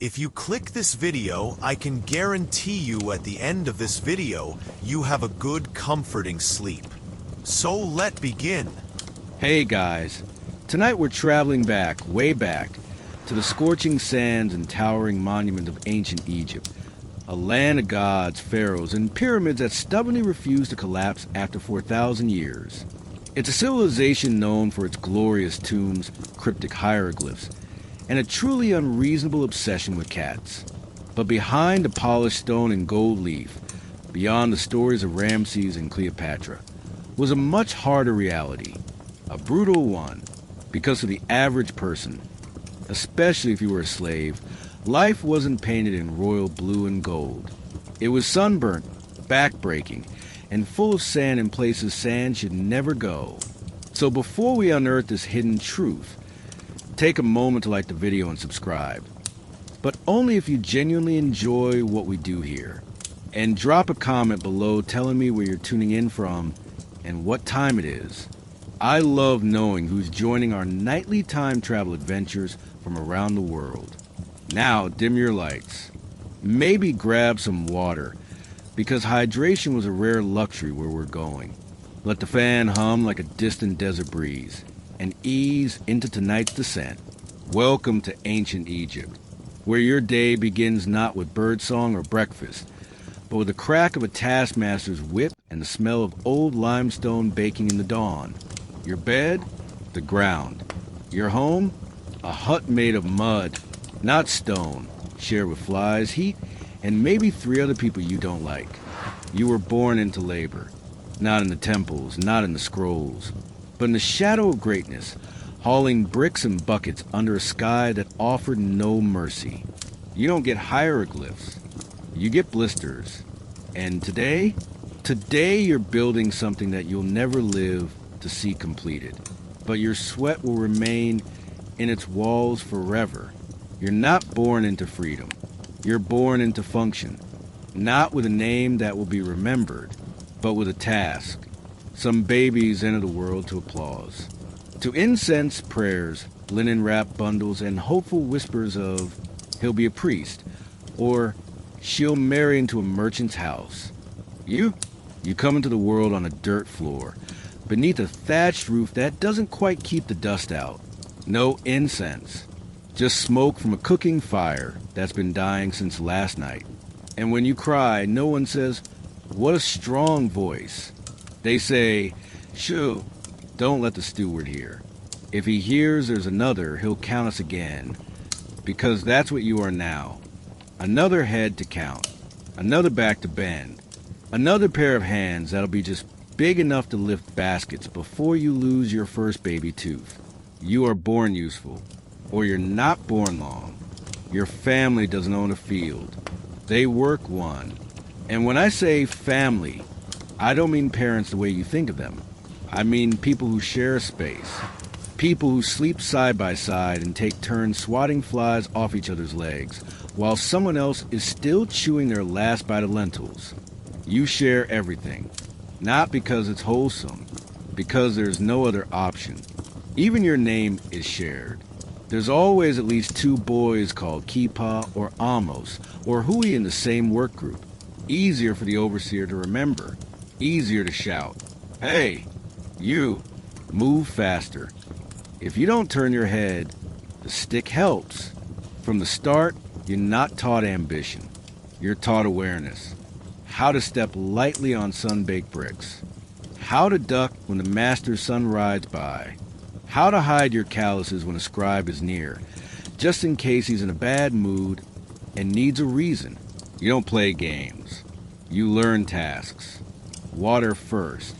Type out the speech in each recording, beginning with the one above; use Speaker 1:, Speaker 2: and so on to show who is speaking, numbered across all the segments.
Speaker 1: If you click this video, I can guarantee you at the end of this video, you have a good, comforting sleep. So let's begin.
Speaker 2: Hey guys, tonight we're traveling back, way back, to the scorching sands and towering monuments of ancient Egypt, a land of gods, pharaohs, and pyramids that stubbornly refuse to collapse after 4,000 years. It's a civilization known for its glorious tombs, cryptic hieroglyphs, and a truly unreasonable obsession with cats. But behind the polished stone and gold leaf, beyond the stories of Ramses and Cleopatra, was a much harder reality, a brutal one, because for the average person, especially if you were a slave, life wasn't painted in royal blue and gold. It was sunburnt, backbreaking, and full of sand in places sand should never go. So before we unearth this hidden truth, take a moment to like the video and subscribe. But only if you genuinely enjoy what we do here. And drop a comment below telling me where you're tuning in from and what time it is. I love knowing who's joining our nightly time travel adventures from around the world. Now, dim your lights. Maybe grab some water, because hydration was a rare luxury where we're going. Let the fan hum like a distant desert breeze, and ease into tonight's descent. Welcome to ancient Egypt, where your day begins not with birdsong or breakfast, but with the crack of a taskmaster's whip and the smell of old limestone baking in the dawn. Your bed? The ground. Your home? A hut made of mud, not stone, shared with flies, heat, and maybe 3 other people you don't like. You were born into labor, not in the temples, not in the scrolls, but in the shadow of greatness, hauling bricks and buckets under a sky that offered no mercy. You don't get hieroglyphs, you get blisters. And today you're building something that you'll never live to see completed. But your sweat will remain in its walls forever. You're not born into freedom. You're born into function, not with a name that will be remembered, but with a task. Some babies enter the world to applause, to incense prayers, linen-wrapped bundles, and hopeful whispers of, he'll be a priest, or she'll marry into a merchant's house. You come into the world on a dirt floor, beneath a thatched roof that doesn't quite keep the dust out. No incense, just smoke from a cooking fire that's been dying since last night. And when you cry, no one says, "What a strong voice." They say, "Shoo, don't let the steward hear. If he hears there's another, he'll count us again." Because that's what you are now. Another head to count, another back to bend, another pair of hands that'll be just big enough to lift baskets before you lose your first baby tooth. You are born useful, or you're not born long. Your family doesn't own a field. They work one. And when I say family, I don't mean parents the way you think of them. I mean people who share a space. People who sleep side by side and take turns swatting flies off each other's legs, while someone else is still chewing their last bite of lentils. You share everything. Not because it's wholesome, because there's no other option. Even your name is shared. There's always at least 2 boys called Kipa or Amos or Hui in the same work group. Easier for the overseer to remember. Easier to shout, "Hey, you, move faster." If you don't turn your head, the stick helps. From the start, you're not taught ambition. You're taught awareness. How to step lightly on sun-baked bricks. How to duck when the master's son rides by. How to hide your calluses when a scribe is near, just in case he's in a bad mood and needs a reason. You don't play games. You learn tasks. Water first,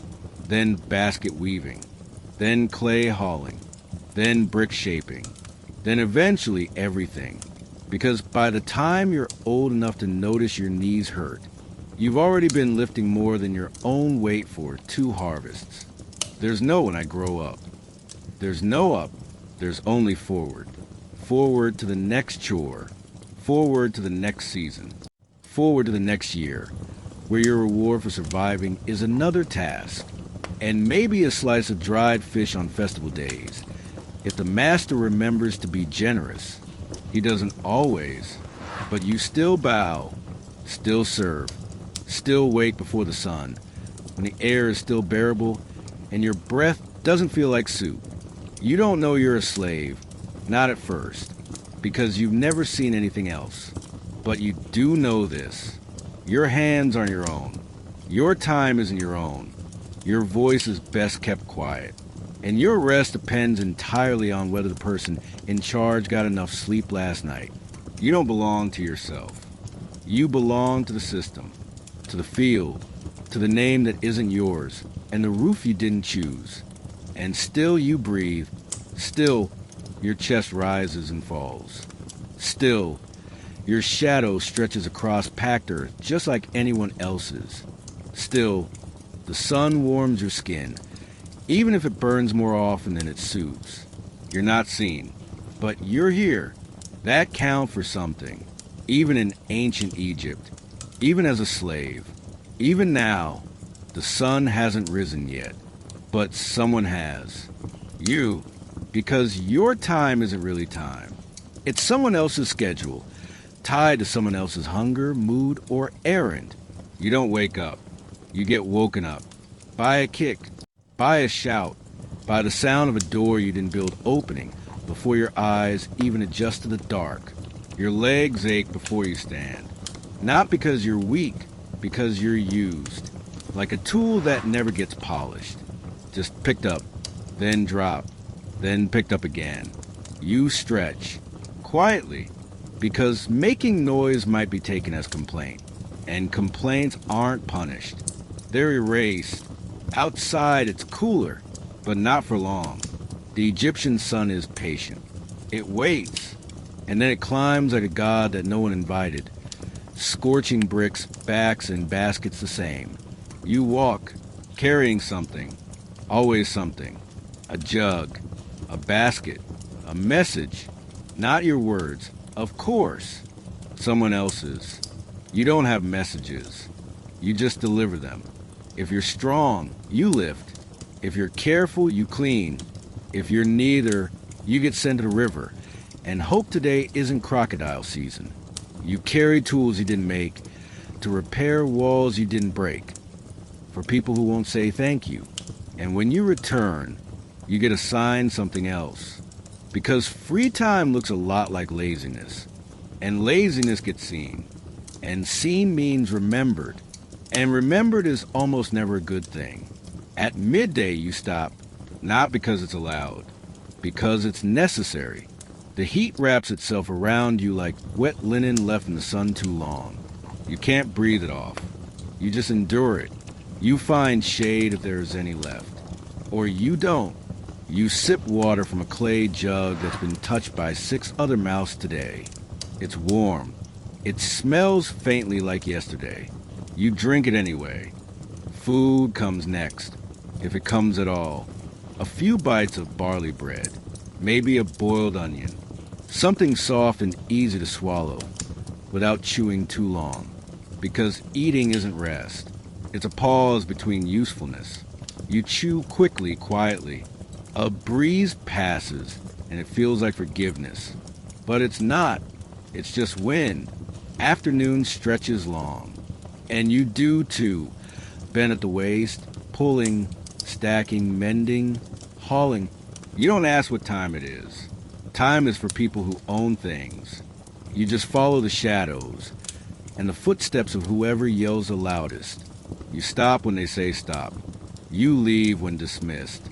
Speaker 2: then basket weaving, then clay hauling, then brick shaping, then eventually everything. Because by the time you're old enough to notice your knees hurt, you've already been lifting more than your own weight for 2 harvests. There's no when I grow up. There's no up, there's only forward. Forward to the next chore. Forward to the next season. Forward to the next year, where your reward for surviving is another task, and maybe a slice of dried fish on festival days. If the master remembers to be generous, he doesn't always, But you still bow, still serve, still wait before the sun, when the air is still bearable and your breath doesn't feel like soup. You don't know you're a slave, not at first, because you've never seen anything else. But you do know this. Your hands aren't your own. Your time isn't your own. Your voice is best kept quiet. And your rest depends entirely on whether the person in charge got enough sleep last night. You don't belong to yourself. You belong to the system, to the field, to the name that isn't yours, and the roof you didn't choose. And still you breathe. Still, your chest rises and falls. Still, your shadow stretches across packed earth just like anyone else's. Still, the sun warms your skin, even if it burns more often than it soothes. You're not seen, but you're here. That counts for something, even in ancient Egypt, even as a slave. Even now, the sun hasn't risen yet, but someone has. You, because your time isn't really time. It's someone else's schedule, tied to someone else's hunger, mood, or errand. You don't wake up. You get woken up. By a kick, by a shout, by the sound of a door you didn't build opening before your eyes even adjust to the dark. Your legs ache before you stand. Not because you're weak, because you're used. Like a tool that never gets polished. Just picked up, then dropped, then picked up again. You stretch. Quietly. Because making noise might be taken as complaint. And complaints aren't punished. They're erased. Outside it's cooler, but not for long. The Egyptian sun is patient. It waits, and then it climbs like a god that no one invited. Scorching bricks, backs, and baskets the same. You walk, carrying something. Always something. A jug, a basket, a message. Not your words, of course. Someone else's. You don't have messages. You just deliver them. If you're strong, you lift. If you're careful, you clean. If you're neither, you get sent to the river. And hope today isn't crocodile season. You carry tools you didn't make to repair walls you didn't break. For people who won't say thank you. And when you return, you get assigned something else. Because free time looks a lot like laziness. And laziness gets seen. And seen means remembered. And remembered is almost never a good thing. At midday you stop, not because it's allowed, because it's necessary. The heat wraps itself around you like wet linen left in the sun too long. You can't breathe it off. You just endure it. You find shade if there is any left. Or you don't. You sip water from a clay jug that's been touched by 6 other mouths today. It's warm. It smells faintly like yesterday. You drink it anyway. Food comes next, if it comes at all. A few bites of barley bread, maybe a boiled onion. Something soft and easy to swallow, without chewing too long. Because eating isn't rest. It's a pause between usefulness. You chew quickly, quietly. A breeze passes, and it feels like forgiveness. But it's not. It's just wind. Afternoon stretches long. And you do too. Bent at the waist, pulling, stacking, mending, hauling. You don't ask what time it is. Time is for people who own things. You just follow the shadows and the footsteps of whoever yells the loudest. You stop when they say stop. You leave when dismissed.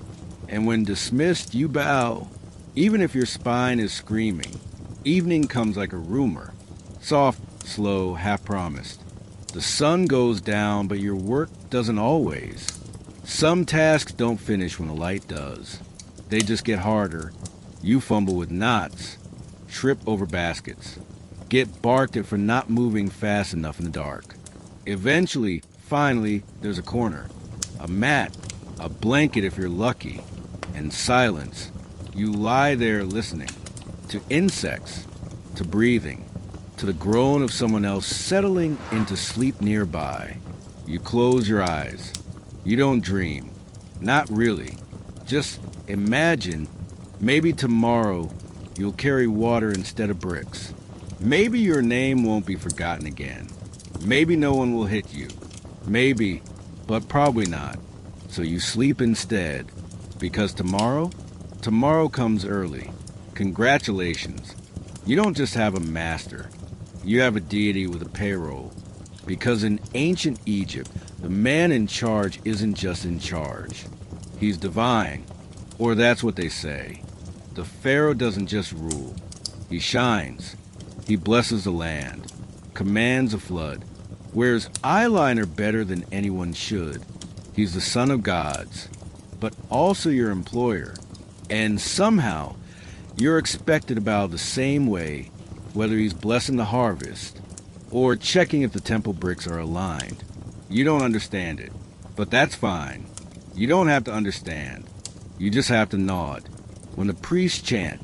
Speaker 2: And when dismissed, you bow, even if your spine is screaming. Evening comes like a rumor. Soft, slow, half-promised. The sun goes down, but your work doesn't always. Some tasks don't finish when the light does. They just get harder. You fumble with knots, trip over baskets, get barked at for not moving fast enough in the dark. Eventually, finally, there's a corner. A mat, a blanket if you're lucky, and silence. You lie there listening to insects, to breathing, to the groan of someone else settling into sleep nearby. You close your eyes. You don't dream. Not really. Just imagine maybe tomorrow you'll carry water instead of bricks. Maybe your name won't be forgotten again. Maybe no one will hit you. Maybe, but probably not. So you sleep instead, because tomorrow comes early. Congratulations. You don't just have a master. You have a deity with a payroll. Because in ancient Egypt, the man in charge isn't just in charge. He's divine, or that's what they say. The pharaoh doesn't just rule. He shines. He blesses the land, commands a flood, wears eyeliner better than anyone should. He's the son of gods, but also your employer. And somehow, you're expected to bow the same way, whether he's blessing the harvest or checking if the temple bricks are aligned. You don't understand it, but that's fine. You don't have to understand. You just have to nod. When the priests chant,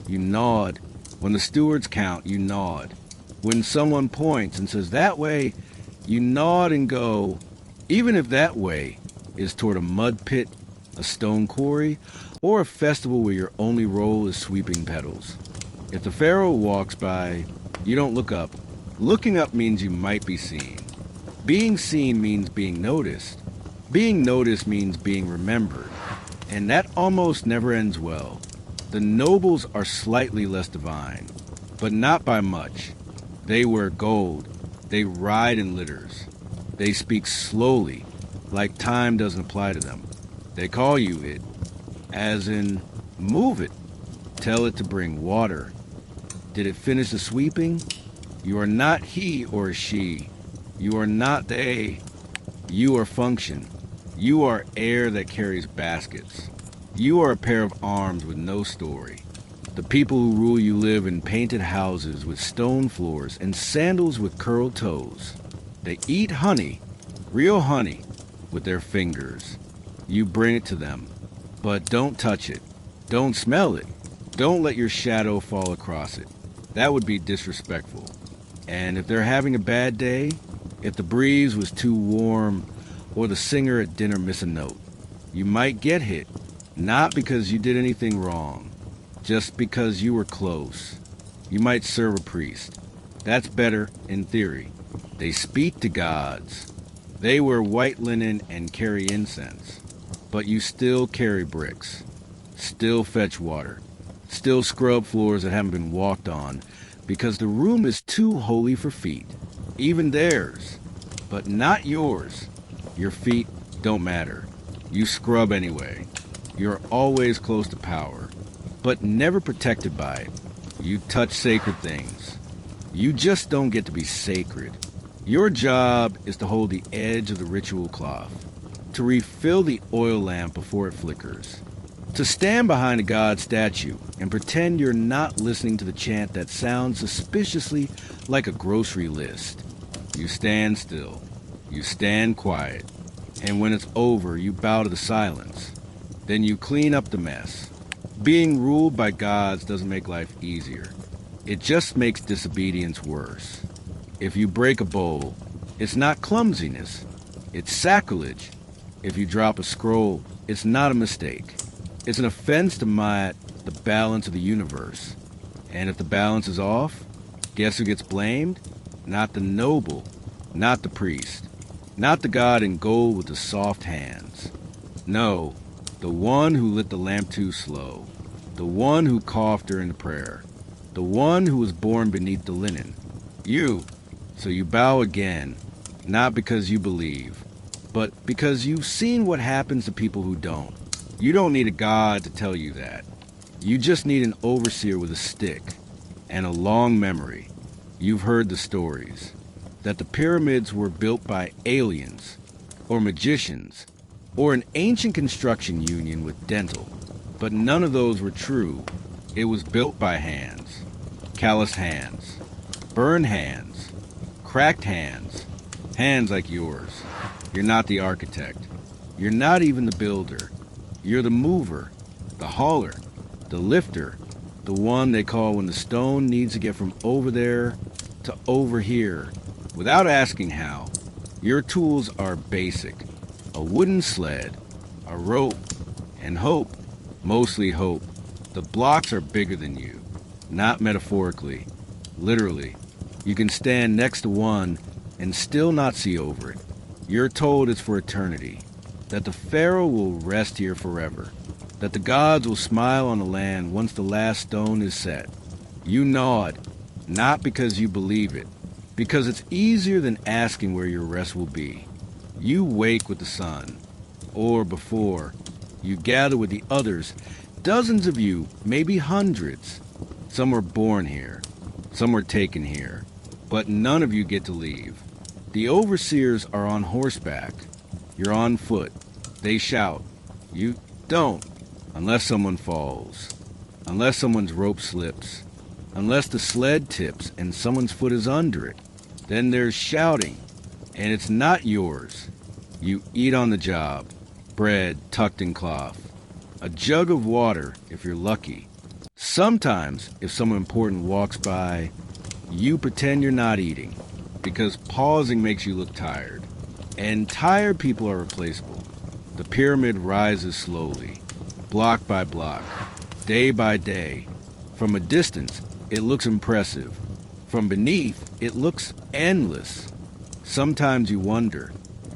Speaker 2: you nod. When the stewards count, you nod. When someone points and says, "That way," you nod and go, even if that way is toward a mud pit, a stone quarry, or a festival where your only role is sweeping petals. If the pharaoh walks by, you don't look up. Looking up means you might be seen. Being seen means being noticed. Being noticed means being remembered. And that almost never ends well. The nobles are slightly less divine, but not by much. They wear gold. They ride in litters. They speak slowly, like time doesn't apply to them. They call you it, as in, move it. Tell it to bring water. Did it finish the sweeping? You are not he or she. You are not they. You are function. You are air that carries baskets. You are a pair of arms with no story. The people who rule you live in painted houses with stone floors and sandals with curled toes. They eat honey, real honey, with their fingers. You bring it to them, but don't touch it. Don't smell it. Don't let your shadow fall across it. That would be disrespectful. And if they're having a bad day, if the breeze was too warm, or the singer at dinner miss a note, you might get hit, not because you did anything wrong, just because you were close. You might serve a priest. That's better, in theory. They speak to gods. They wear white linen and carry incense. But you still carry bricks. Still fetch water. Still scrub floors that haven't been walked on, because the room is too holy for feet. Even theirs. But not yours. Your feet don't matter. You scrub anyway. You're always close to power, but never protected by it. You touch sacred things. You just don't get to be sacred. Your job is to hold the edge of the ritual cloth, to refill the oil lamp before it flickers, to stand behind a god statue and pretend you're not listening to the chant that sounds suspiciously like a grocery list. You stand still. You stand quiet. And when it's over, you bow to the silence. Then you clean up the mess. Being ruled by gods doesn't make life easier. It just makes disobedience worse. If you break a bowl, it's not clumsiness. It's sacrilege. If you drop a scroll, it's not a mistake. It's an offense to Ma'at, the balance of the universe. And if the balance is off, guess who gets blamed? Not the noble, not the priest, not the god in gold with the soft hands. No, the one who lit the lamp too slow, the one who coughed during the prayer, the one who was born beneath the linen. You. So you bow again, not because you believe, but because you've seen what happens to people who don't. You don't need a god to tell you that. You just need an overseer with a stick and a long memory. You've heard the stories, that the pyramids were built by aliens, or magicians, or an ancient construction union with dental. But none of those were true. It was built by hands, calloused hands, burned hands, cracked hands, hands like yours. You're not the architect. You're not even the builder. You're the mover, the hauler, the lifter, the one they call when the stone needs to get from over there to over here, without asking how. Your tools are basic. A wooden sled, a rope, and hope. Mostly hope. The blocks are bigger than you. Not metaphorically. Literally. You can stand next to one and still not see over it. You're told it's for eternity, that the pharaoh will rest here forever, that the gods will smile on the land once the last stone is set. You nod, not because you believe it, because it's easier than asking where your rest will be. You wake with the sun, or before. You gather with the others, dozens of you, maybe hundreds. Some were born here, some were taken here, but none of you get to leave. The overseers are on horseback. You're on foot. They shout. You don't, unless someone falls, unless someone's rope slips, unless the sled tips and someone's foot is under it. Then there's shouting, and it's not yours. You eat on the job, bread tucked in cloth, a jug of water if you're lucky. Sometimes, if someone important walks by, you pretend you're not eating, because pausing makes you look tired. And tired people are replaceable. The pyramid rises slowly, block by block, day by day. From a distance, it looks impressive. From beneath, it looks endless. Sometimes you wonder,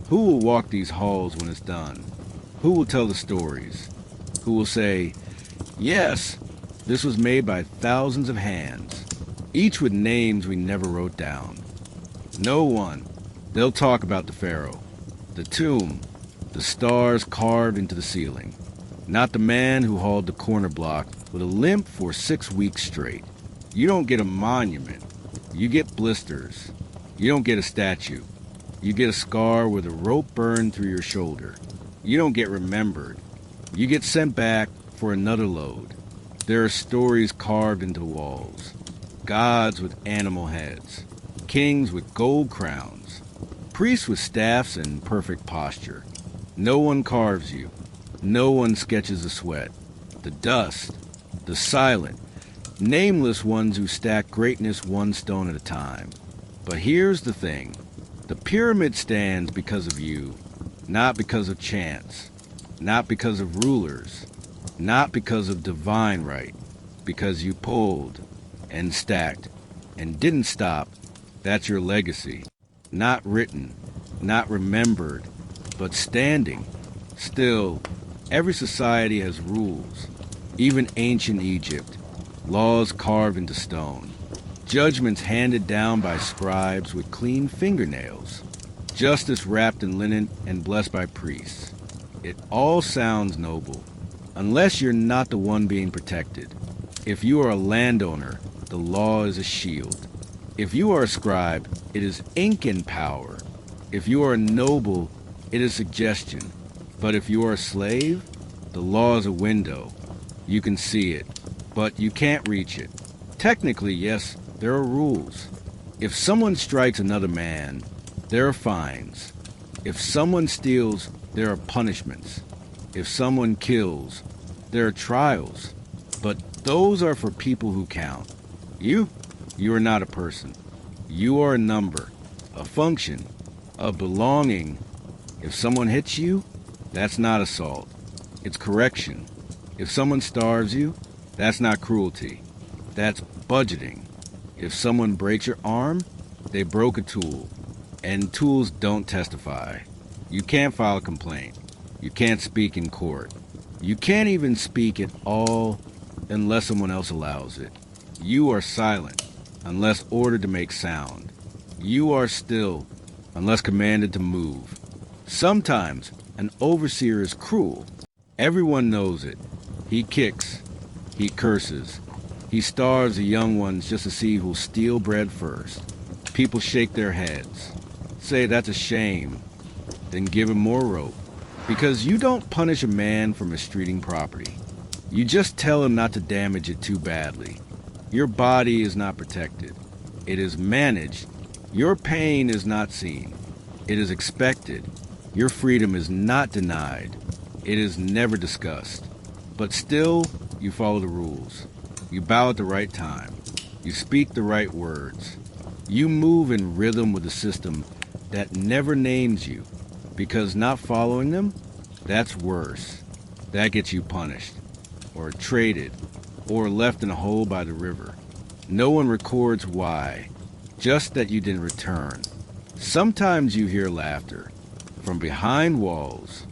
Speaker 2: who will walk these halls when it's done? Who will tell the stories? Who will say, yes, this was made by thousands of hands, each with names we never wrote down? No one. They'll talk about the pharaoh, the tomb, the stars carved into the ceiling. Not the man who hauled the corner block with a limp for 6 weeks straight. You don't get a monument. You get blisters. You don't get a statue. You get a scar with a rope burned through your shoulder. You don't get remembered. You get sent back for another load. There are stories carved into the walls. Gods with animal heads. Kings with gold crowns. Priests with staffs and perfect posture. No one carves you. No one sketches a sweat. The dust. The silent, nameless ones who stack greatness one stone at a time. But here's the thing. The pyramid stands because of you, not because of chance, not because of rulers, not because of divine right, because you pulled and stacked and didn't stop. That's your legacy. Not written, not remembered, but standing. Still, every society has rules, even ancient Egypt, laws carved into stone, judgments handed down by scribes with clean fingernails, justice wrapped in linen and blessed by priests. It all sounds noble, unless you're not the one being protected. If you are a landowner, the law is a shield. If you are a scribe, it is ink and power. If you are a noble, it is suggestion. But if you are a slave, the law is a window. You can see it, but you can't reach it. Technically, yes, there are rules. If someone strikes another man, there are fines. If someone steals, there are punishments. If someone kills, there are trials. But those are for people who count. You are not a person. You are a number, a function, a belonging. If someone hits you, that's not assault. It's correction. If someone starves you, that's not cruelty. That's budgeting. If someone breaks your arm, they broke a tool. And tools don't testify. You can't file a complaint. You can't speak in court. You can't even speak at all unless someone else allows it. You are silent unless ordered to make sound. You are still unless commanded to move. Sometimes an overseer is cruel. Everyone knows it. He kicks. He curses. He starves the young ones just to see who'll steal bread first. People shake their heads. Say that's a shame. Then give him more rope. Because you don't punish a man for mistreating property. You just tell him not to damage it too badly. Your body is not protected. It is managed. Your pain is not seen. It is expected. Your freedom is not denied. It is never discussed. But still, you follow the rules. You bow at the right time. You speak the right words. You move in rhythm with a system that never names you. Because not following them, that's worse. That gets you punished. Or traded. Or left in a hole by the river. No one records why, just that you didn't return. Sometimes you hear laughter from behind walls,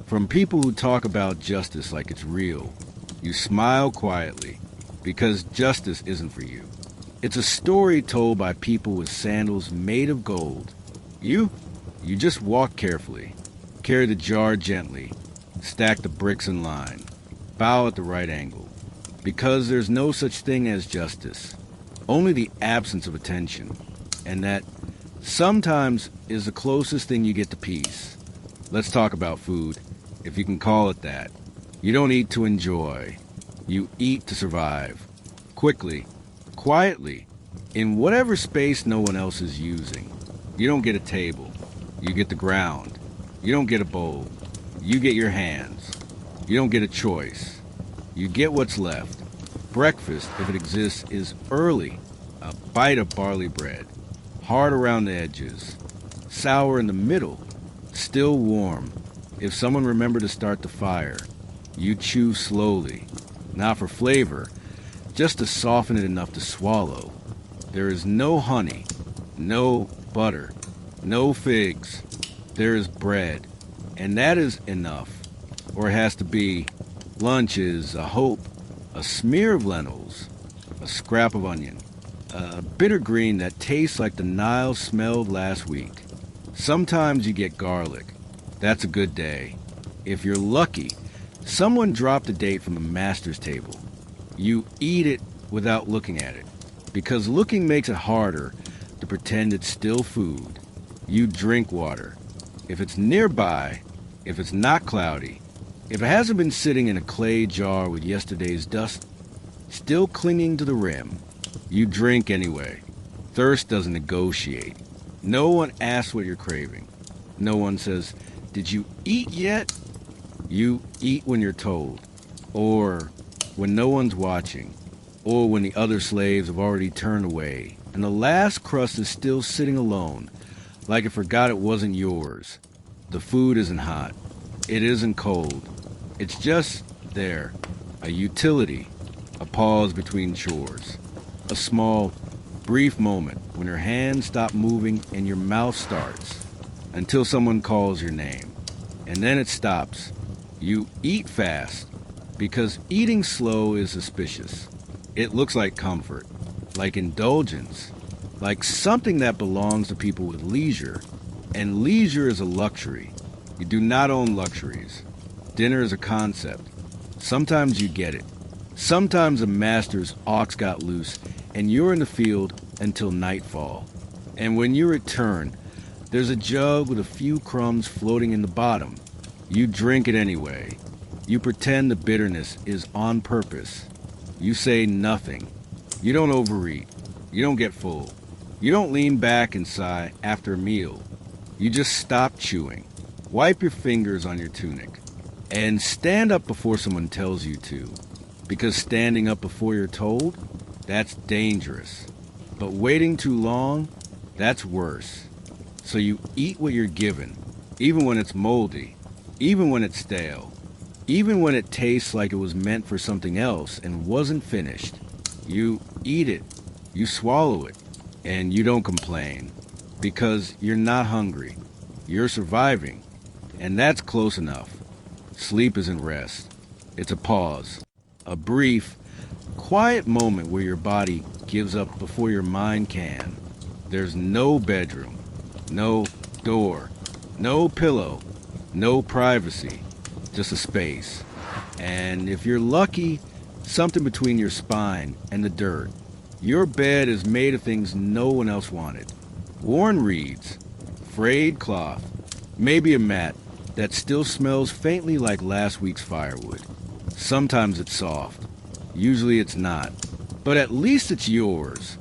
Speaker 2: from people who talk about justice like it's real. You smile quietly because justice isn't for you. It's a story told by people with sandals made of gold. You just walk carefully, carry the jar gently, stack the bricks in line, bow at the right angle, because there's no such thing as justice, only the absence of attention, and that sometimes is the closest thing you get to peace. Let's talk about food, if you can call it that. You don't eat to enjoy. You eat to survive. Quickly, quietly, in whatever space no one else is using. You don't get a table. You get the ground. You don't get a bowl. You get your hands. You don't get a choice. You get what's left. Breakfast, if it exists, is early. A bite of barley bread. Hard around the edges. Sour in the middle. Still warm. If someone remembered to start the fire, you chew slowly. Not for flavor, just to soften it enough to swallow. There is no honey, no butter, no figs. There is bread, and that is enough. Or it has to be. Lunch is a hope, a smear of lentils, a scrap of onion, a bitter green that tastes like the Nile smelled last week. Sometimes you get garlic. That's a good day. If you're lucky, someone dropped a date from the master's table. You eat it without looking at it, because looking makes it harder to pretend it's still food. You drink water. If it's nearby, if it's not cloudy, if it hasn't been sitting in a clay jar with yesterday's dust still clinging to the rim, you drink anyway. Thirst doesn't negotiate. No one asks what you're craving. No one says, "Did you eat yet?" You eat when you're told, or when no one's watching, or when the other slaves have already turned away, and the last crust is still sitting alone, like it forgot it wasn't yours. The food isn't hot. It isn't cold. It's just there, a utility, a pause between chores, a small, brief moment when your hands stop moving and your mouth starts, until someone calls your name, and then it stops. You eat fast, because eating slow is suspicious. It looks like comfort, like indulgence, like something that belongs to people with leisure, and leisure is a luxury. You do not own luxuries. Dinner is a concept. Sometimes you get it. Sometimes a master's ox got loose, and you're in the field until nightfall. And when you return, there's a jug with a few crumbs floating in the bottom. You drink it anyway. You pretend the bitterness is on purpose. You say nothing. You don't overeat. You don't get full. You don't lean back and sigh after a meal. You just stop chewing. Wipe your fingers on your tunic. And stand up before someone tells you to. Because standing up before you're told, that's dangerous. But waiting too long, that's worse. So you eat what you're given, even when it's moldy, even when it's stale, even when it tastes like it was meant for something else and wasn't finished. You eat it, you swallow it, and you don't complain. Because you're not hungry. You're surviving. And that's close enough. Sleep isn't rest. It's a pause. A brief, quiet moment where your body gives up before your mind can. There's no bedroom, no door, no pillow, no privacy, just a space. And if you're lucky, something between your spine and the dirt. Your bed is made of things no one else wanted. Worn reeds, frayed cloth, maybe a mat that still smells faintly like last week's firewood. Sometimes it's soft. Usually it's not. But at least it's yours.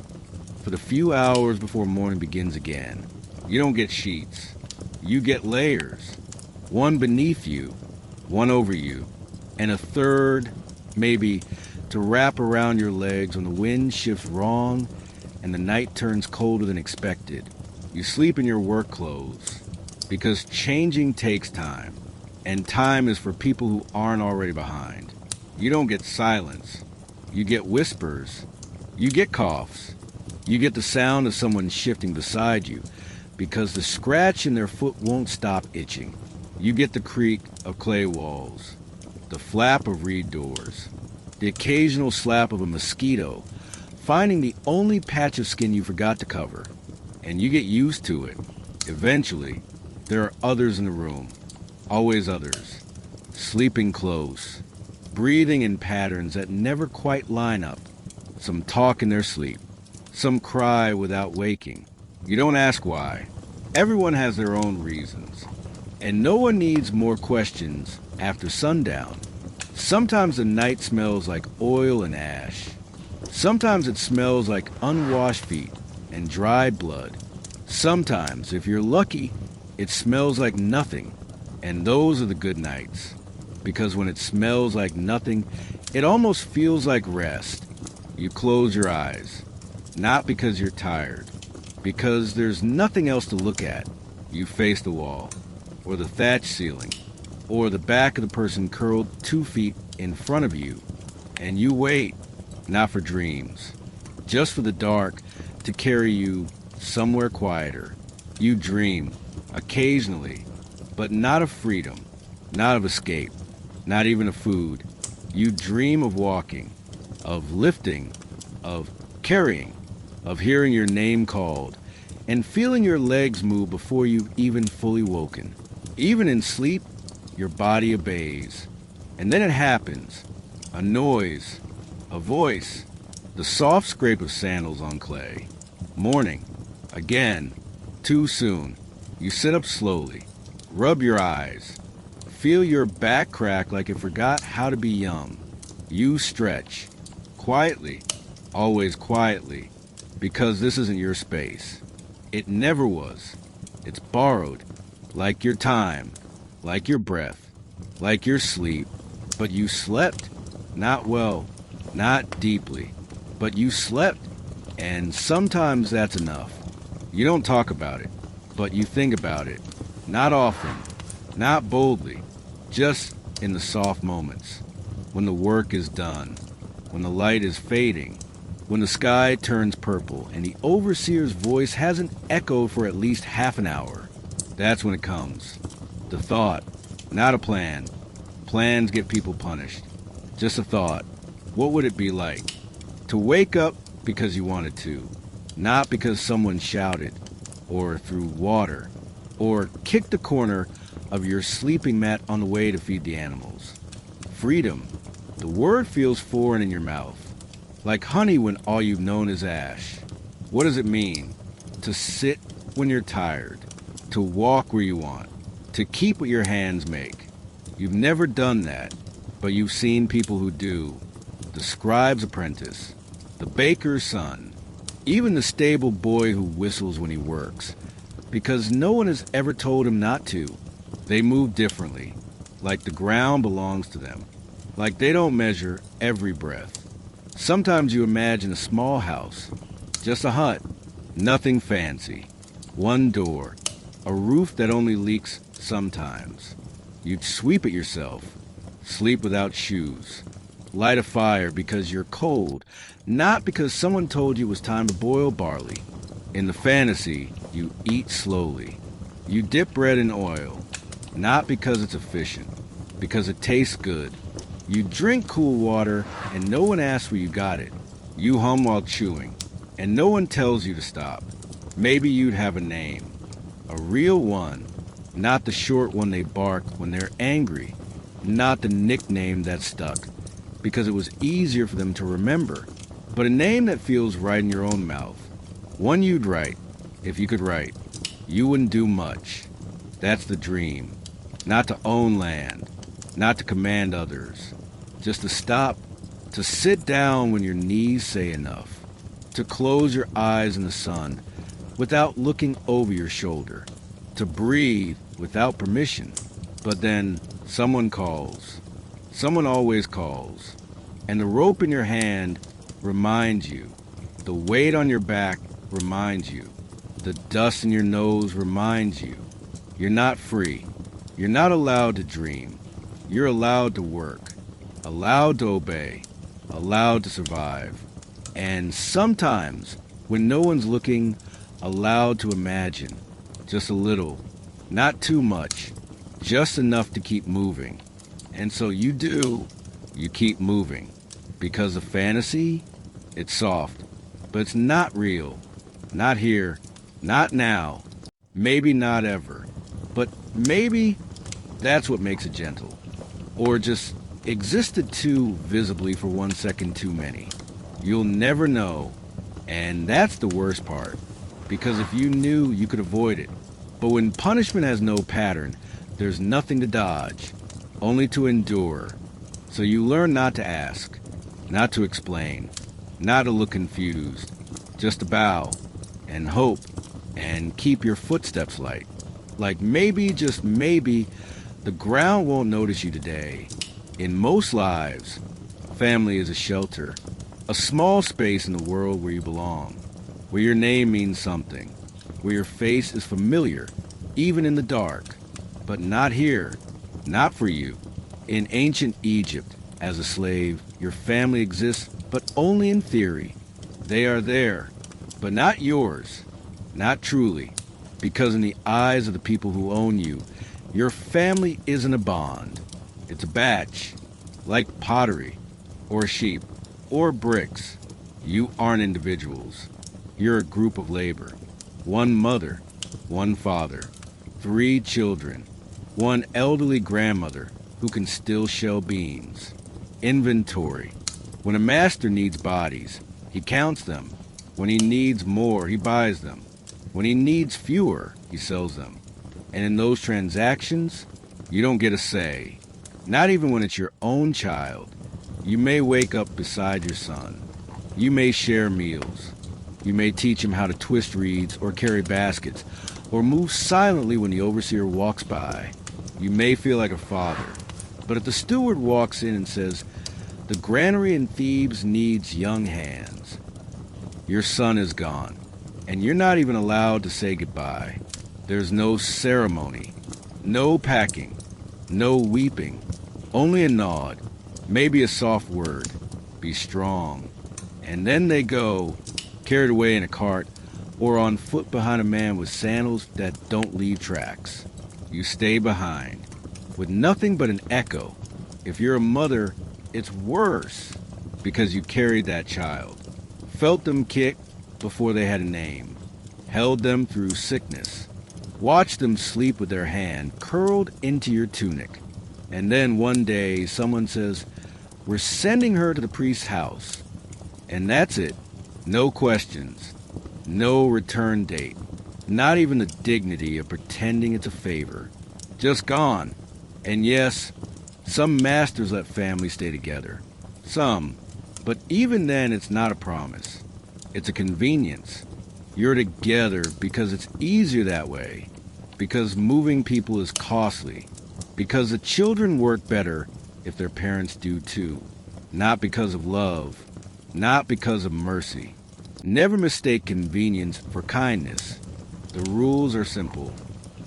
Speaker 2: For the few hours before morning begins again. You don't get sheets. You get layers. One beneath you, one over you, and a third, maybe, to wrap around your legs when the wind shifts wrong and the night turns colder than expected. You sleep in your work clothes. Because changing takes time, and time is for people who aren't already behind. You don't get silence. You get whispers. You get coughs. You get the sound of someone shifting beside you because the scratch in their foot won't stop itching. You get the creak of clay walls, the flap of reed doors, the occasional slap of a mosquito finding the only patch of skin you forgot to cover, and you get used to it. Eventually, there are others in the room, always others, sleeping close, breathing in patterns that never quite line up. Some talk in their sleep, some cry without waking. You don't ask why. Everyone has their own reasons, and no one needs more questions after sundown. Sometimes the night smells like oil and ash. Sometimes it smells like unwashed feet and dried blood. Sometimes, if you're lucky, it smells like nothing, and those are the good nights. Because when it smells like nothing, it almost feels like rest. You close your eyes, not because you're tired, because there's nothing else to look at. You face the wall, or the thatch ceiling, or the back of the person curled 2 feet in front of you, and you wait, not for dreams, just for the dark to carry you somewhere quieter. You dream, occasionally, but not of freedom, not of escape, not even of food. You dream of walking, of lifting, of carrying, of hearing your name called, and feeling your legs move before you've even fully woken. Even in sleep, your body obeys. And then it happens. A noise, a voice, the soft scrape of sandals on clay. Morning. Again. Too soon. You sit up slowly. Rub your eyes. Feel your back crack like it forgot how to be young. You stretch. Quietly. Always quietly. Because this isn't your space. It never was. It's borrowed. Like your time. Like your breath. Like your sleep. But you slept. Not well. Not deeply. But you slept. And sometimes that's enough. You don't talk about it. But you think about it. Not often. Not boldly. Just in the soft moments. When the work is done. When the light is fading. When the sky turns purple and the overseer's voice hasn't echoed for at least half an hour. That's when it comes. The thought, not a plan. Plans get people punished. Just a thought. What would it be like? To wake up because you wanted to. Not because someone shouted, or threw water, or kicked the corner of your sleeping mat on the way to feed the animals. Freedom. The word feels foreign in your mouth. Like honey when all you've known is ash. What does it mean? To sit when you're tired. To walk where you want. To keep what your hands make. You've never done that, but you've seen people who do. The scribe's apprentice. The baker's son. Even the stable boy who whistles when he works. Because no one has ever told him not to. They move differently. Like the ground belongs to them. Like they don't measure every breath. Sometimes you imagine a small house, just a hut, nothing fancy, one door, a roof that only leaks sometimes. You'd sweep it yourself, sleep without shoes, light a fire because you're cold, not because someone told you it was time to boil barley. In the fantasy, you eat slowly. You dip bread in oil, not because it's efficient, because it tastes good. You drink cool water, and no one asks where you got it. You hum while chewing, and no one tells you to stop. Maybe you'd have a name. A real one. Not the short one they bark when they're angry. Not the nickname that stuck, because it was easier for them to remember. But a name that feels right in your own mouth. One you'd write, if you could write. You wouldn't do much. That's the dream. Not to own land. Not to command others. Just to stop, to sit down when your knees say enough, to close your eyes in the sun without looking over your shoulder, to breathe without permission. But then someone calls. Someone always calls. And the rope in your hand reminds you. The weight on your back reminds you. The dust in your nose reminds you. You're not free. You're not allowed to dream. You're allowed to work. Allowed to obey, allowed to survive. And sometimes, when no one's looking, allowed to imagine. Just a little. Not too much. Just enough to keep moving. And so you do. You keep moving. Because of fantasy, it's soft. But it's not real. Not here. Not now. Maybe not ever. But maybe that's what makes it gentle. Or just existed too visibly for 1 second too many. You'll never know. And that's the worst part. Because if you knew, you could avoid it. But when punishment has no pattern, there's nothing to dodge, only to endure. So you learn not to ask, not to explain, not to look confused, just to bow and hope and keep your footsteps light. Like maybe, just maybe, the ground won't notice you today. In most lives, family is a shelter, a small space in the world where you belong, where your name means something, where your face is familiar, even in the dark. But not here, not for you. In ancient Egypt, as a slave, your family exists, but only in theory. They are there, but not yours, not truly, because in the eyes of the people who own you, your family isn't a bond. It's a batch, like pottery, or sheep, or bricks. You aren't individuals. You're a group of labor. One mother, one father, 3 children, one elderly grandmother who can still shell beans. Inventory. When a master needs bodies, he counts them. When he needs more, he buys them. When he needs fewer, he sells them. And in those transactions, you don't get a say. Not even when it's your own child. You may wake up beside your son. You may share meals. You may teach him how to twist reeds or carry baskets, or move silently when the overseer walks by. You may feel like a father. But if the steward walks in and says, "The granary in Thebes needs young hands," your son is gone, and you're not even allowed to say goodbye. There's no ceremony, no packing, no weeping, only a nod, maybe a soft word, "Be strong." And then they go, carried away in a cart, or on foot behind a man with sandals that don't leave tracks. You stay behind, with nothing but an echo. If you're a mother, it's worse, because you carried that child, felt them kick before they had a name, held them through sickness, watched them sleep with their hand curled into your tunic. And then one day someone says, "We're sending her to the priest's house." And that's it. No questions. No return date. Not even the dignity of pretending it's a favor. Just gone. And yes, some masters let families stay together. Some. But even then, it's not a promise. It's a convenience. You're together because it's easier that way. Because moving people is costly. Because the children work better if their parents do too. Not because of love. Not because of mercy. Never mistake convenience for kindness. The rules are simple.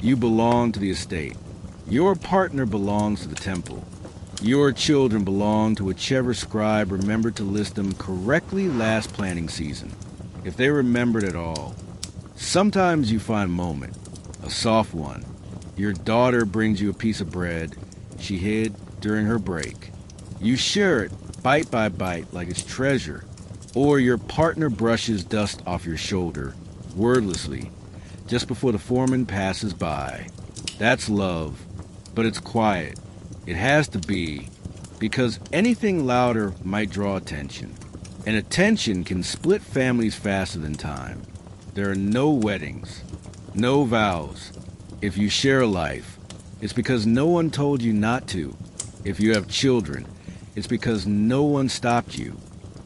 Speaker 2: You belong to the estate. Your partner belongs to the temple. Your children belong to whichever scribe remembered to list them correctly last planting season, if they remembered at all. Sometimes you find a moment, a soft one. Your daughter brings you a piece of bread she hid during her break. You share it, bite by bite, like it's treasure. Or your partner brushes dust off your shoulder, wordlessly, just before the foreman passes by. That's love, but it's quiet. It has to be, because anything louder might draw attention. And attention can split families faster than time. There are no weddings, no vows. If you share a life, it's because no one told you not to. If you have children, it's because no one stopped you.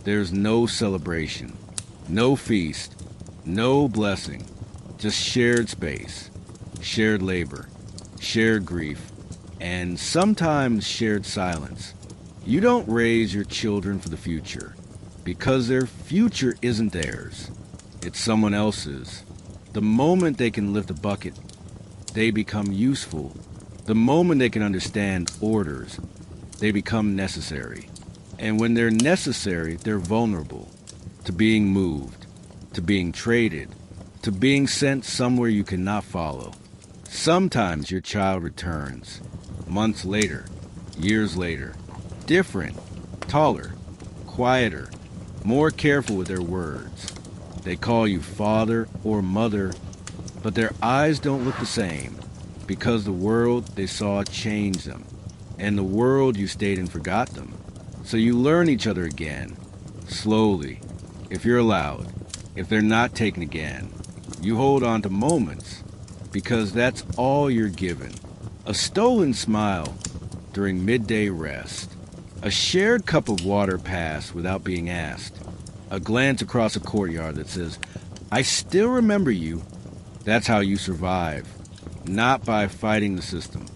Speaker 2: There's no celebration, no feast, no blessing, just shared space, shared labor, shared grief, and sometimes shared silence. You don't raise your children for the future, because their future isn't theirs. It's someone else's. The moment they can lift a bucket, they become useful. The moment they can understand orders, they become necessary. And when they're necessary, they're vulnerable. to being moved, to being traded, to being sent somewhere you cannot follow. Sometimes your child returns, months later, years later, different, taller, quieter, more careful with their words. They call you father or mother, but their eyes don't look the same, because the world they saw changed them, and the world you stayed in forgot them. So you learn each other again, slowly, if you're allowed. If they're not taken again, you hold on to moments, because that's all you're given. A stolen smile during midday rest, a shared cup of water passed without being asked, a glance across a courtyard that says, "I still remember you." That's how you survive, not by fighting the system,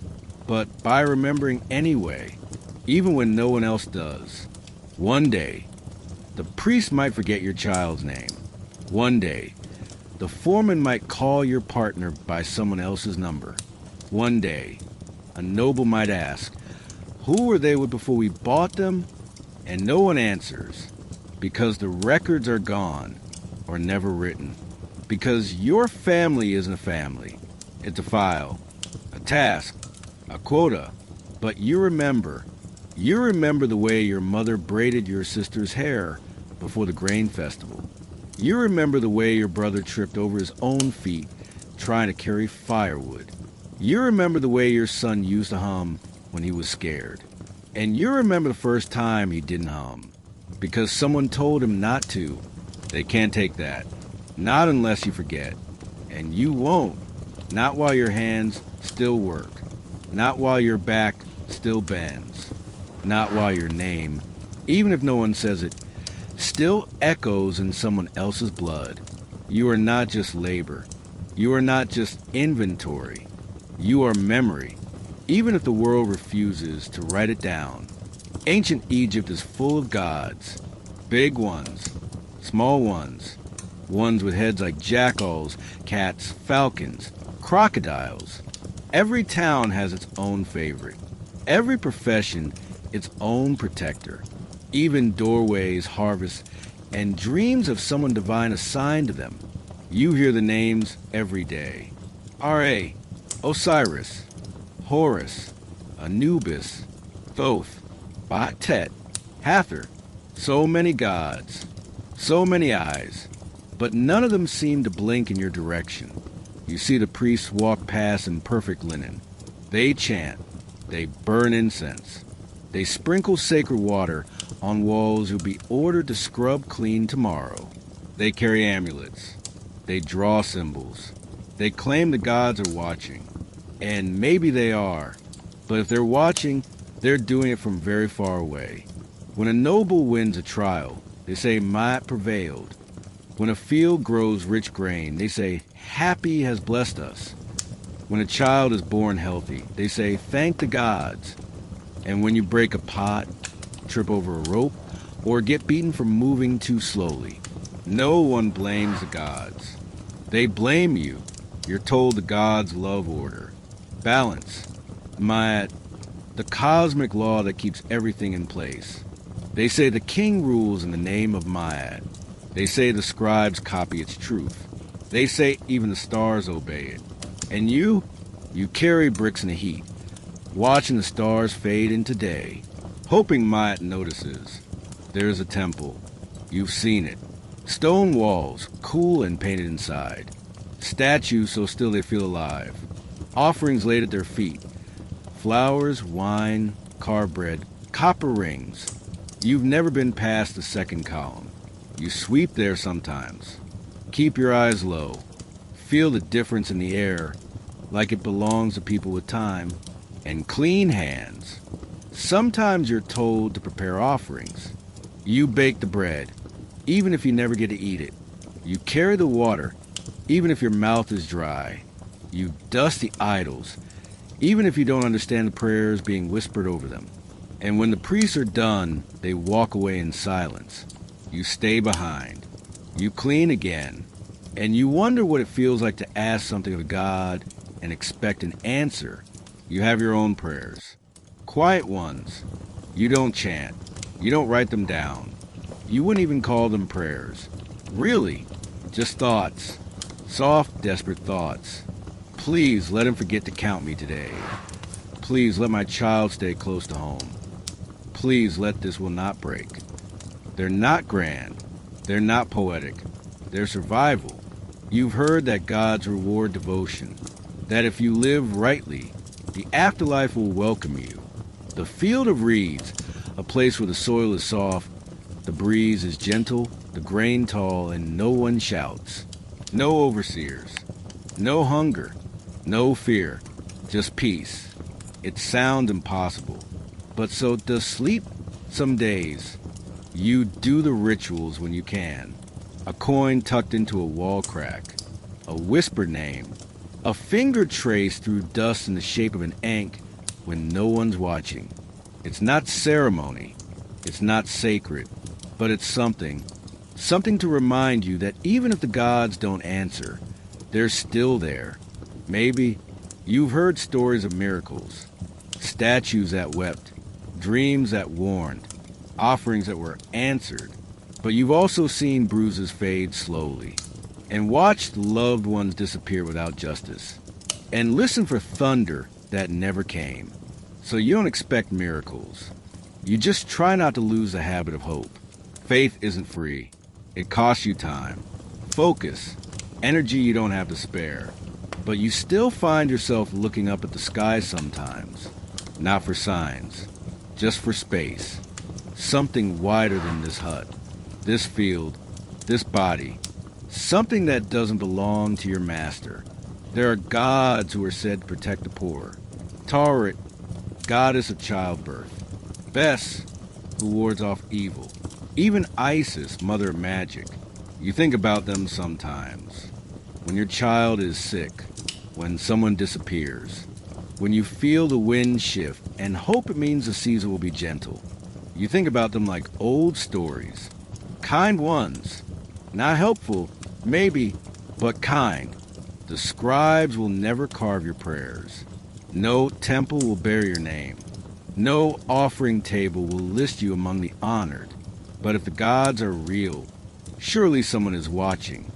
Speaker 2: but by remembering anyway, even when no one else does. One day, the priest might forget your child's name. One day, the foreman might call your partner by someone else's number. One day, a noble might ask, "Who were they with before we bought them?" And no one answers, because the records are gone or never written. Because your family isn't a family. It's a file, a task, a quota. But you remember. You remember the way your mother braided your sister's hair before the grain festival. You remember the way your brother tripped over his own feet trying to carry firewood. You remember the way your son used to hum when he was scared. And you remember the first time he didn't hum, because someone told him not to. They can't take that. Not unless you forget. And you won't. Not while your hands still work. Not while your back still bends. Not while your name, even if no one says it, still echoes in someone else's blood. You are not just labor. You are not just inventory. You are memory, even if the world refuses to write it down. Ancient Egypt is full of gods. Big ones, small ones, ones with heads like jackals, cats, falcons, crocodiles. Every town has its own favorite. Every profession its own protector. Even doorways, harvests, and dreams of someone divine assigned to them. You hear the names every day. Ra, Osiris, Horus, Anubis, Thoth, Baatet, Hathor. So many gods, so many eyes, but none of them seem to blink in your direction. You see the priests walk past in perfect linen. They chant, they burn incense, they sprinkle sacred water on walls you'll be ordered to scrub clean tomorrow. They carry amulets, they draw symbols, they claim the gods are watching. And maybe they are, but if they're watching, they're doing it from very far away. When a noble wins a trial, they say might prevailed. When a field grows rich grain, they say happy has blessed us. When a child is born healthy, they say thank the gods. And when you break a pot, trip over a rope, or get beaten for moving too slowly, no one blames the gods. They blame you. You're told the gods love order, balance, Ma'at, the cosmic law that keeps everything in place. They say the king rules in the name of Ma'at. They say the scribes copy its truth. They say even the stars obey it. And you carry bricks in the heat, watching the stars fade into day, hoping Ma'at notices. There's a temple. You've seen it. Stone walls, cool and painted inside. Statues so still they feel alive. Offerings laid at their feet. Flowers, wine, carved bread, copper rings. You've never been past the second column. You sweep there sometimes. Keep your eyes low. Feel the difference in the air, like it belongs to people with time. And clean hands. Sometimes you're told to prepare offerings. You bake the bread, even if you never get to eat it. You carry the water, even if your mouth is dry. You dust the idols, even if you don't understand the prayers being whispered over them. And when the priests are done, they walk away in silence. You stay behind. You clean again. And you wonder what it feels like to ask something of God and expect an answer. You have your own prayers. Quiet ones. You don't chant. You don't write them down. You wouldn't even call them prayers. Really, just thoughts. Soft, desperate thoughts. Please let him forget to count me today. Please let my child stay close to home. Please let this will not break. They're not grand. They're not poetic. They're survival. You've heard that gods reward devotion, that if you live rightly, the afterlife will welcome you. The field of reeds, a place where the soil is soft, the breeze is gentle, the grain tall, and no one shouts. No overseers. No hunger. No fear. Just peace. It sounds impossible. But so does sleep some days. You do the rituals when you can. A coin tucked into a wall crack. A whispered name. A finger traced through dust in the shape of an ankh when no one's watching. It's not ceremony. It's not sacred. But it's something. Something to remind you that even if the gods don't answer, they're still there. Maybe you've heard stories of miracles. Statues that wept. Dreams that warned. Offerings that were answered. But you've also seen bruises fade slowly. And watched loved ones disappear without justice. And listen for thunder that never came. So you don't expect miracles. You just try not to lose the habit of hope. Faith isn't free. It costs you time, focus, energy you don't have to spare. But you still find yourself looking up at the sky sometimes. Not for signs, just for space. Something wider than this hut, this field, this body. Something that doesn't belong to your master. There are gods who are said to protect the poor. Tauret, goddess of childbirth. Bes, who wards off evil. Even Isis, mother of magic. You think about them sometimes. When your child is sick, when someone disappears, when you feel the wind shift and hope it means the season will be gentle. You think about them like old stories. Kind ones. Not helpful, maybe, but kind. The scribes will never carve your prayers. No temple will bear your name. No offering table will list you among the honored. But if the gods are real, surely someone is watching.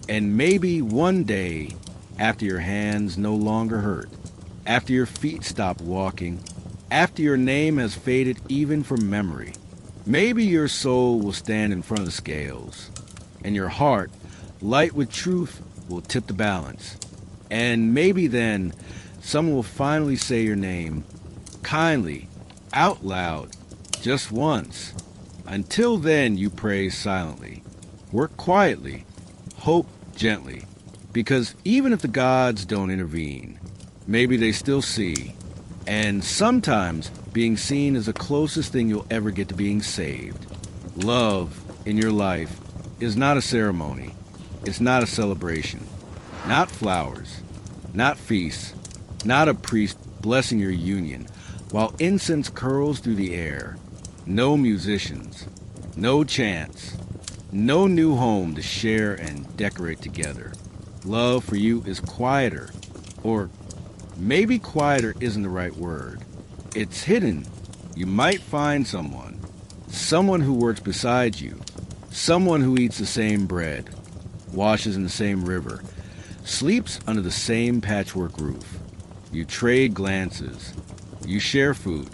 Speaker 2: And maybe one day, after your hands no longer hurt, after your feet stop walking, after your name has faded even from memory, maybe your soul will stand in front of the scales, and your heart, light with truth, will tip the balance. And maybe then, someone will finally say your name, kindly, out loud, just once. Until then, you pray silently, work quietly, hope gently, because even if the gods don't intervene, maybe they still see, and sometimes being seen is the closest thing you'll ever get to being saved. Love in your life is not a ceremony, it's not a celebration, not flowers, not feasts, not a priest blessing your union, while incense curls through the air. No musicians, no chants, no new home to share and decorate together. Love for you is quieter, or maybe quieter isn't the right word. It's hidden. You might find someone who works beside you, someone who eats the same bread, washes in the same river, sleeps under the same patchwork roof. You trade glances, you share food,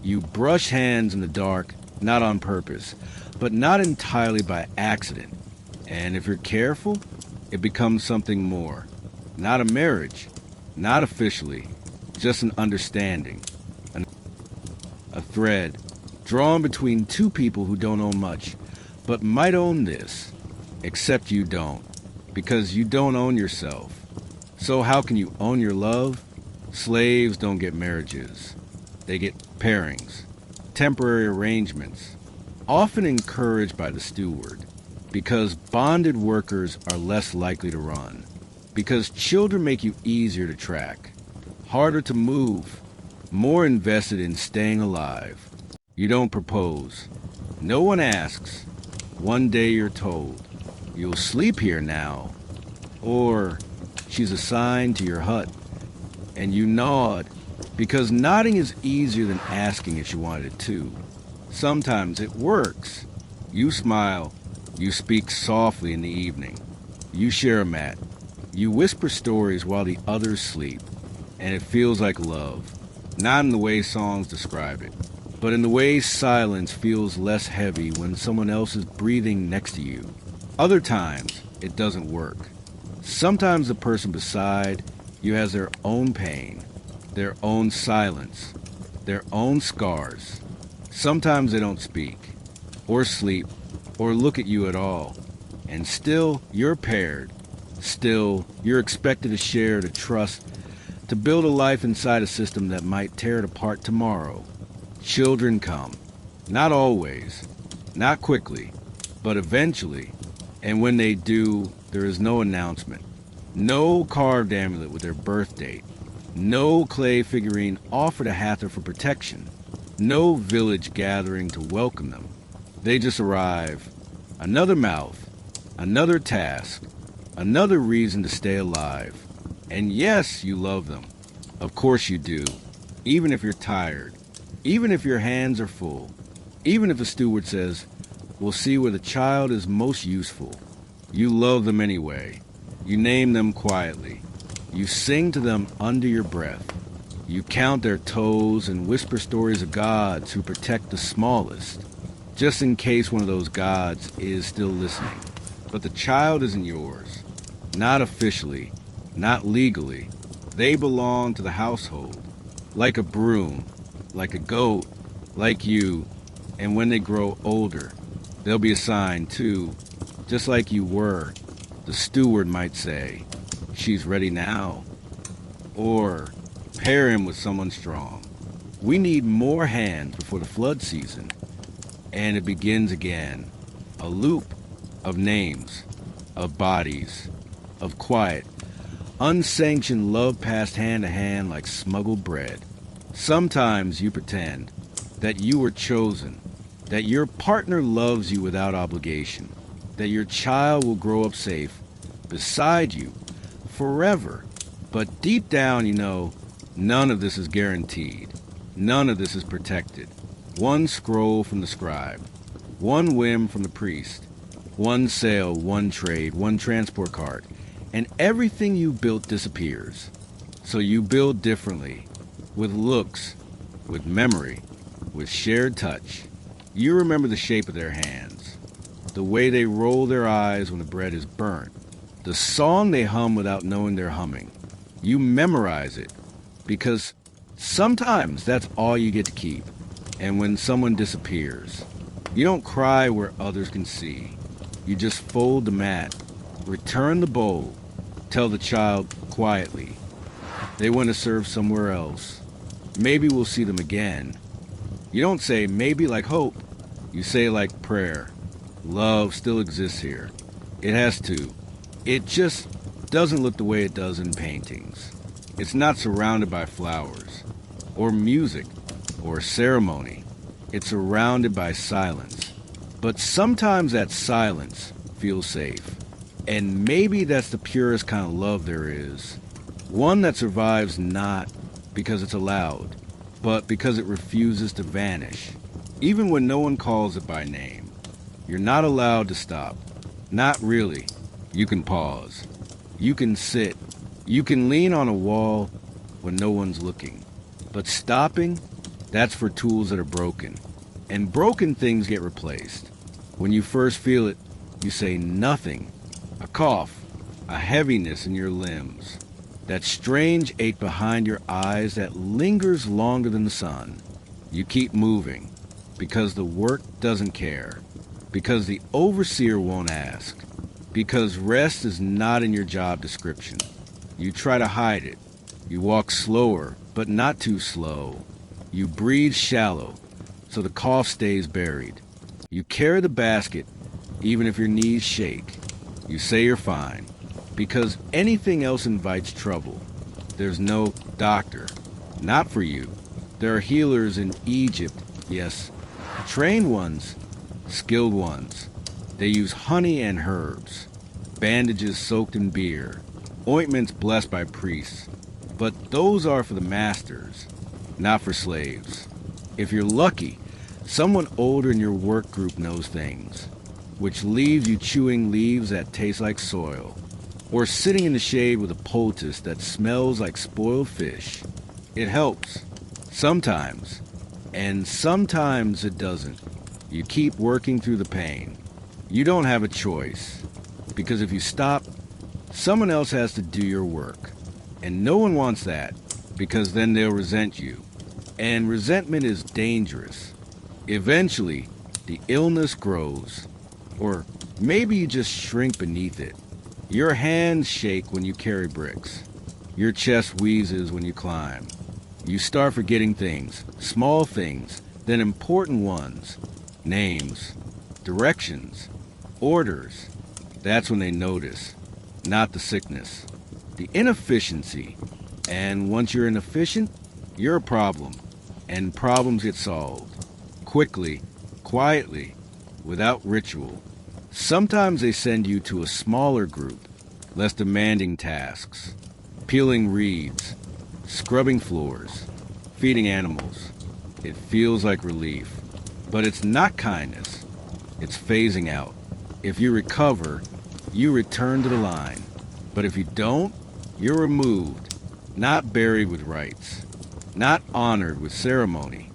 Speaker 2: you brush hands in the dark, not on purpose, but not entirely by accident. And if you're careful, it becomes something more. Not a marriage, not officially, just an understanding. A thread drawn between two people who don't own much, but might own this, except you don't, because you don't own yourself. So how can you own your love? Slaves don't get marriages. They get pairings, temporary arrangements, often encouraged by the steward, because bonded workers are less likely to run, because children make you easier to track, harder to move, more invested in staying alive. You don't propose. No one asks. One day you're told, you'll sleep here now, or she's assigned to your hut, and you nod, because nodding is easier than asking if she wanted it to. Sometimes it works. You smile. You speak softly in the evening. You share a mat. You whisper stories while the others sleep. And it feels like love. Not in the way songs describe it, but in the way silence feels less heavy when someone else is breathing next to you. Other times, it doesn't work. Sometimes the person beside you has their own pain, their own silence, their own scars. Sometimes they don't speak, or sleep, or look at you at all. And still, you're paired. Still, you're expected to share, to trust, to build a life inside a system that might tear it apart tomorrow. Children come. Not always, not quickly, but eventually. And when they do, there is no announcement. No carved amulet with their birth date. No clay figurine offered a Hathor for protection. No village gathering to welcome them. They just arrive. Another mouth, another task, another reason to stay alive. And yes, you love them. Of course you do. Even if you're tired. Even if your hands are full. Even if a steward says, "We'll see where the child is most useful." You love them anyway. You name them quietly. You sing to them under your breath. You count their toes and whisper stories of gods who protect the smallest, just in case one of those gods is still listening. But the child isn't yours. Not officially. Not legally. They belong to the household. Like a broom. Like a goat. Like you. And when they grow older, they'll be assigned too. Just like you were. The steward might say, "She's ready now." Or, pair him with someone strong. We need more hands before the flood season. And it begins again. A loop of names, of bodies, of quiet, unsanctioned love passed hand to hand like smuggled bread. Sometimes you pretend that you were chosen, that your partner loves you without obligation, that your child will grow up safe beside you forever. But deep down, you know, none of this is guaranteed. None of this is protected. One scroll from the scribe, one whim from the priest, one sale, one trade, one transport cart, and everything you built disappears. So you build differently, with looks, with memory, with shared touch. You remember the shape of their hands, the way they roll their eyes when the bread is burnt, the song they hum without knowing they're humming. You memorize it, because sometimes that's all you get to keep. And when someone disappears, you don't cry where others can see. You just fold the mat, return the bowl, tell the child quietly, they want to serve somewhere else. Maybe we'll see them again. You don't say maybe like hope. You say like prayer. Love still exists here. It has to. It just doesn't look the way it does in paintings. It's not surrounded by flowers, or music, or ceremony. It's surrounded by silence. But sometimes that silence feels safe. And maybe that's the purest kind of love there is. One that survives not because it's allowed, but because it refuses to vanish. Even when no one calls it by name. You're not allowed to stop. Not really. You can pause. You can sit. You can lean on a wall when no one's looking. But stopping, that's for tools that are broken. And broken things get replaced. When you first feel it, you say nothing. A cough, a heaviness in your limbs. That strange ache behind your eyes that lingers longer than the sun. You keep moving, because the work doesn't care. Because the overseer won't ask. Because rest is not in your job description. You try to hide it. You walk slower, but not too slow. You breathe shallow, so the cough stays buried. You carry the basket, even if your knees shake. You say you're fine, because anything else invites trouble. There's no doctor. Not for you. There are healers in Egypt, yes. Trained ones, skilled ones. They use honey and herbs, bandages soaked in beer, ointments blessed by priests. But those are for the masters, not for slaves. If you're lucky, Someone older in your work group knows things, which leaves you chewing leaves that taste like soil, or sitting in the shade with a poultice that smells like spoiled fish. It helps. Sometimes. And sometimes it doesn't. You keep working through the pain. You don't have a choice. Because if you stop, someone else has to do your work. And no one wants that, because then they'll resent you. And resentment is dangerous. Eventually, the illness grows. Or maybe you just shrink beneath it. Your hands shake when you carry bricks. Your chest wheezes when you climb. You start forgetting things, small things, then important ones. Names, directions, orders. That's when they notice, not the sickness. The inefficiency. And once you're inefficient, you're a problem. And problems get solved. Quickly, quietly, without ritual. Sometimes they send you to a smaller group, less demanding tasks. Peeling reeds, scrubbing floors, feeding animals. It feels like relief. But it's not kindness. It's phasing out. If you recover, you return to the line. But if you don't, you're removed, not buried with rites, not honored with ceremony,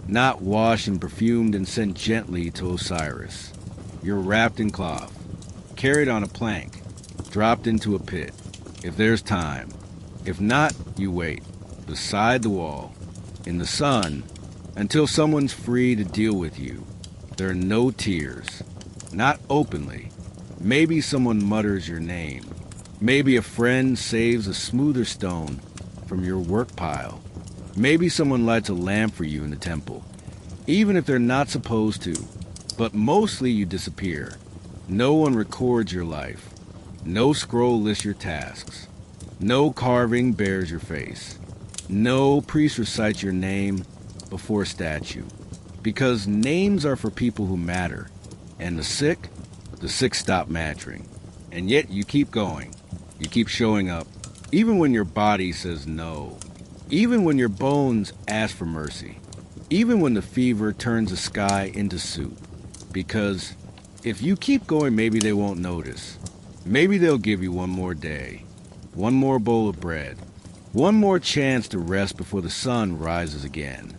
Speaker 2: not washed and perfumed and sent gently to Osiris. You're wrapped in cloth, carried on a plank, dropped into a pit, if there's time. If not, you wait, beside the wall, in the sun, until someone's free to deal with you. There are no tears, not openly. Maybe someone mutters your name. Maybe a friend saves a smoother stone from your work pile. Maybe someone lights a lamp for you in the temple, even if they're not supposed to. But mostly you disappear. No one records your life. No scroll lists your tasks. No carving bears your face. No priest recites your name before a statue. Because names are for people who matter. And the sick stop mattering. And yet you keep going. You keep showing up. Even when your body says no. Even when your bones ask for mercy. Even when the fever turns the sky into soup. Because if you keep going, maybe they won't notice. Maybe they'll give you one more day. One more bowl of bread. One more chance to rest before the sun rises again.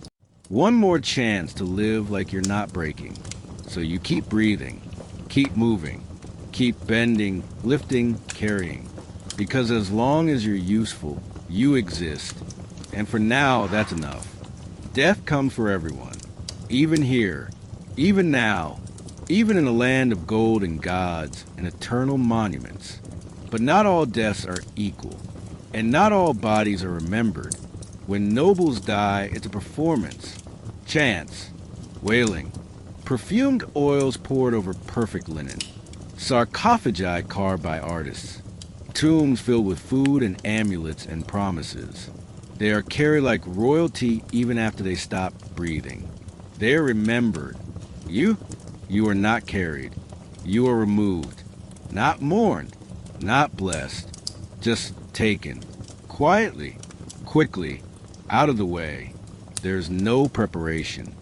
Speaker 2: One more chance to live like you're not breaking. So you keep breathing. Keep moving. Keep bending, lifting, carrying. Because as long as you're useful, you exist. And for now, that's enough. Death comes for everyone. Even here. Even now. Even in a land of gold and gods and eternal monuments. But not all deaths are equal. And not all bodies are remembered. When nobles die, it's a performance. Chants. Wailing. Perfumed oils poured over perfect linen. Sarcophagi carved by artists. Tombs filled with food and amulets and promises. They are carried like royalty even after they stop breathing. They are remembered. You are not carried. You are removed. Not mourned. Not blessed. Just taken. Quietly. Quickly. Out of the way. There's no preparation.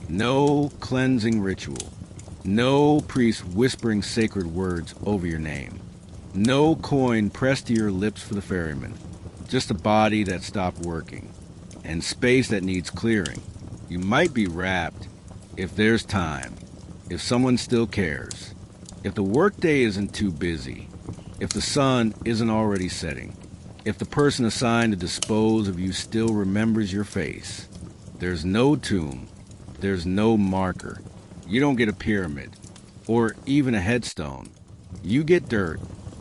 Speaker 2: No cleansing ritual. No priest whispering sacred words over your name. No coin pressed to your lips for the ferryman. Just a body that stopped working. And space that needs clearing. You might be wrapped if there's time. If someone still cares. If the workday isn't too busy. If the sun isn't already setting. If the person assigned to dispose of you still remembers your face. There's no tomb. There's no marker. You don't get a pyramid. Or even a headstone. You get dirt.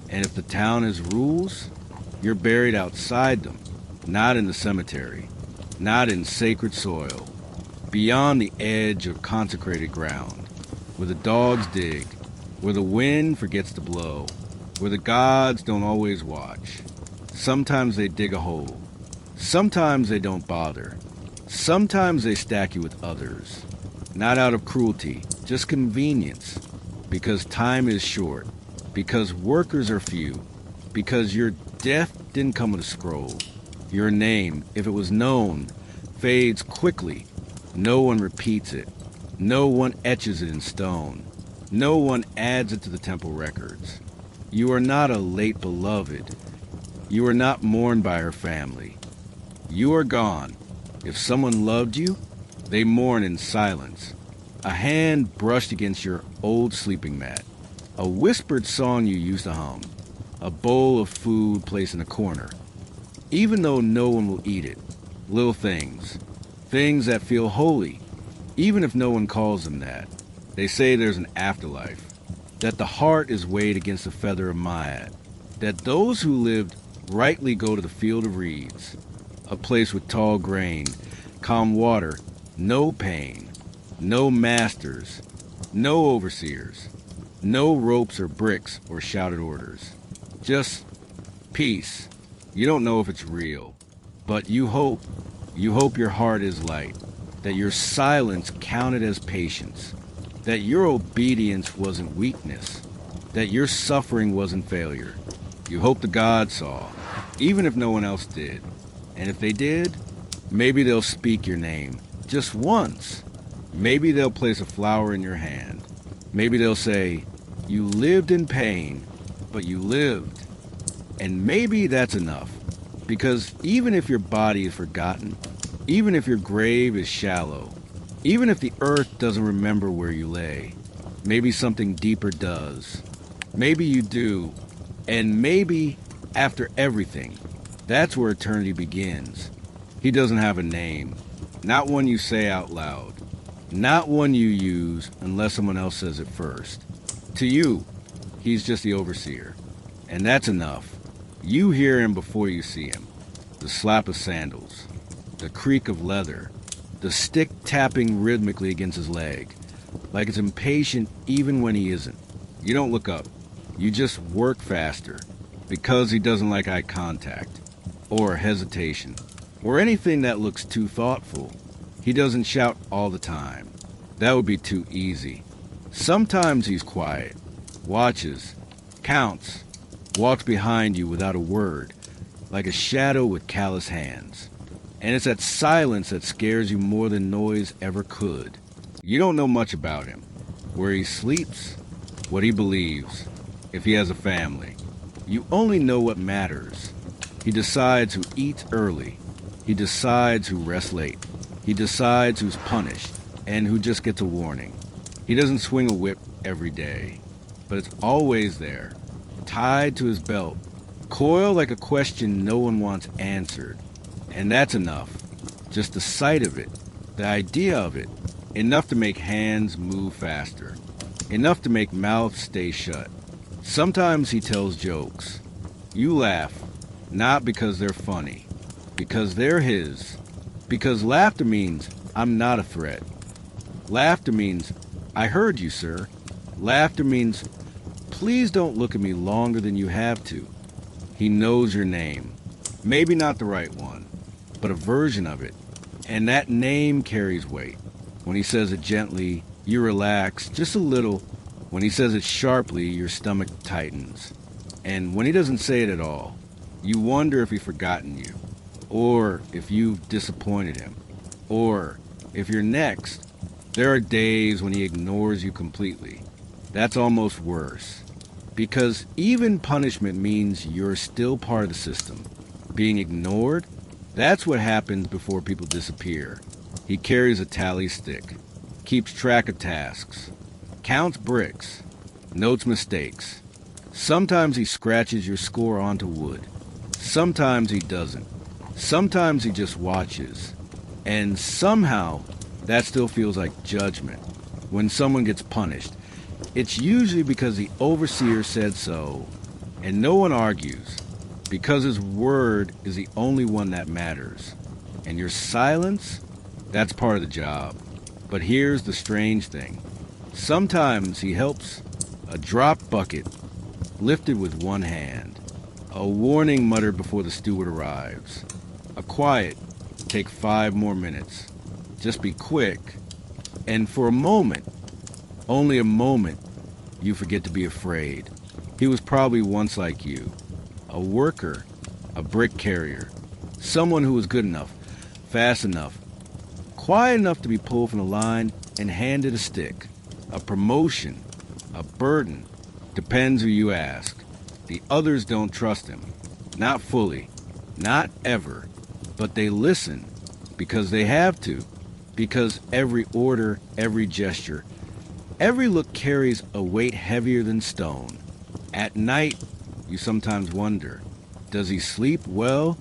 Speaker 2: And if the town has rules, you're buried outside them. Not in the cemetery. Not in sacred soil. Beyond the edge of consecrated ground. Where the dogs dig. Where the wind forgets to blow. Where the gods don't always watch. Sometimes they dig a hole. Sometimes they don't bother. Sometimes they stack you with others. Not out of cruelty, just convenience. Because time is short. Because workers are few. Because your death didn't come with a scroll. Your name, if it was known, fades quickly. No one repeats it. No one etches it in stone. No one adds it to the temple records. You are not a late beloved. You are not mourned by her family. You are gone. If someone loved you, they mourn in silence. A hand brushed against your old sleeping mat. A whispered song you used to hum. A bowl of food placed in a corner. Even though no one will eat it. Little things. Things that feel holy, even if no one calls them that. They say there's an afterlife. That the heart is weighed against the feather of Ma'at. That those who lived rightly go to the field of reeds. A place with tall grain, calm water, no pain, no masters, no overseers, no ropes or bricks or shouted orders. Just peace. You don't know if it's real, but you hope your heart is light, that your silence counted as patience, that your obedience wasn't weakness, that your suffering wasn't failure. You hope the gods saw, even if no one else did. And if they did, maybe they'll speak your name, just once. Maybe they'll place a flower in your hand. Maybe they'll say, you lived in pain, but you lived. And maybe that's enough, because even if your body is forgotten, even if your grave is shallow, even if the earth doesn't remember where you lay, maybe something deeper does. Maybe you do, and maybe after everything, that's where eternity begins. He doesn't have a name, not one you say out loud, not one you use unless someone else says it first. To you, he's just the overseer, and that's enough. You hear him before you see him. The slap of sandals, the creak of leather, the stick tapping rhythmically against his leg, like it's impatient even when he isn't. You don't look up. You just work faster, because he doesn't like eye contact, or hesitation, or anything that looks too thoughtful. He doesn't shout all the time. That would be too easy. Sometimes he's quiet, watches, counts, walks behind you without a word, like a shadow with callous hands. And it's that silence that scares you more than noise ever could. You don't know much about him, where he sleeps, what he believes, if he has a family. You only know what matters. He decides who eats early. He decides who rests late. He decides who's punished and who just gets a warning. He doesn't swing a whip every day, but it's always there, tied to his belt, coiled like a question no one wants answered. And that's enough. Just the sight of it, the idea of it, enough to make hands move faster, enough to make mouths stay shut. Sometimes he tells jokes. You laugh, not because they're funny, because they're his. Because laughter means I'm not a threat. Laughter means, I heard you, sir. Laughter means, please don't look at me longer than you have to. He knows your name. Maybe not the right one, but a version of it. And that name carries weight. When he says it gently, you relax just a little. When he says it sharply, your stomach tightens. And when he doesn't say it at all, you wonder if he's forgotten you, or if you've disappointed him, or if you're next. There are days when he ignores you completely. That's almost worse, because even punishment means you're still part of the system. Being ignored, that's what happens before people disappear. He carries a tally stick, keeps track of tasks, counts bricks, notes mistakes. Sometimes he scratches your score onto wood. Sometimes he doesn't. Sometimes he just watches. And somehow, that still feels like judgment. When someone gets punished, it's usually because the overseer said so, and no one argues, because his word is the only one that matters. And your silence, that's part of the job. But here's the strange thing. Sometimes he helps. A drop bucket, lifted with one hand. A warning muttered before the steward arrives. A quiet, take 5 more minutes. Just be quick. And for a moment, only a moment, you forget to be afraid. He was probably once like you. A worker, a brick carrier. Someone who was good enough, fast enough, quiet enough to be pulled from the line, and handed a stick, a promotion, a burden. Depends who you ask. The others don't trust him. Not fully. Not ever. But they listen because they have to. Because every order, every gesture, every look carries a weight heavier than stone. At night, you sometimes wonder, does he sleep well?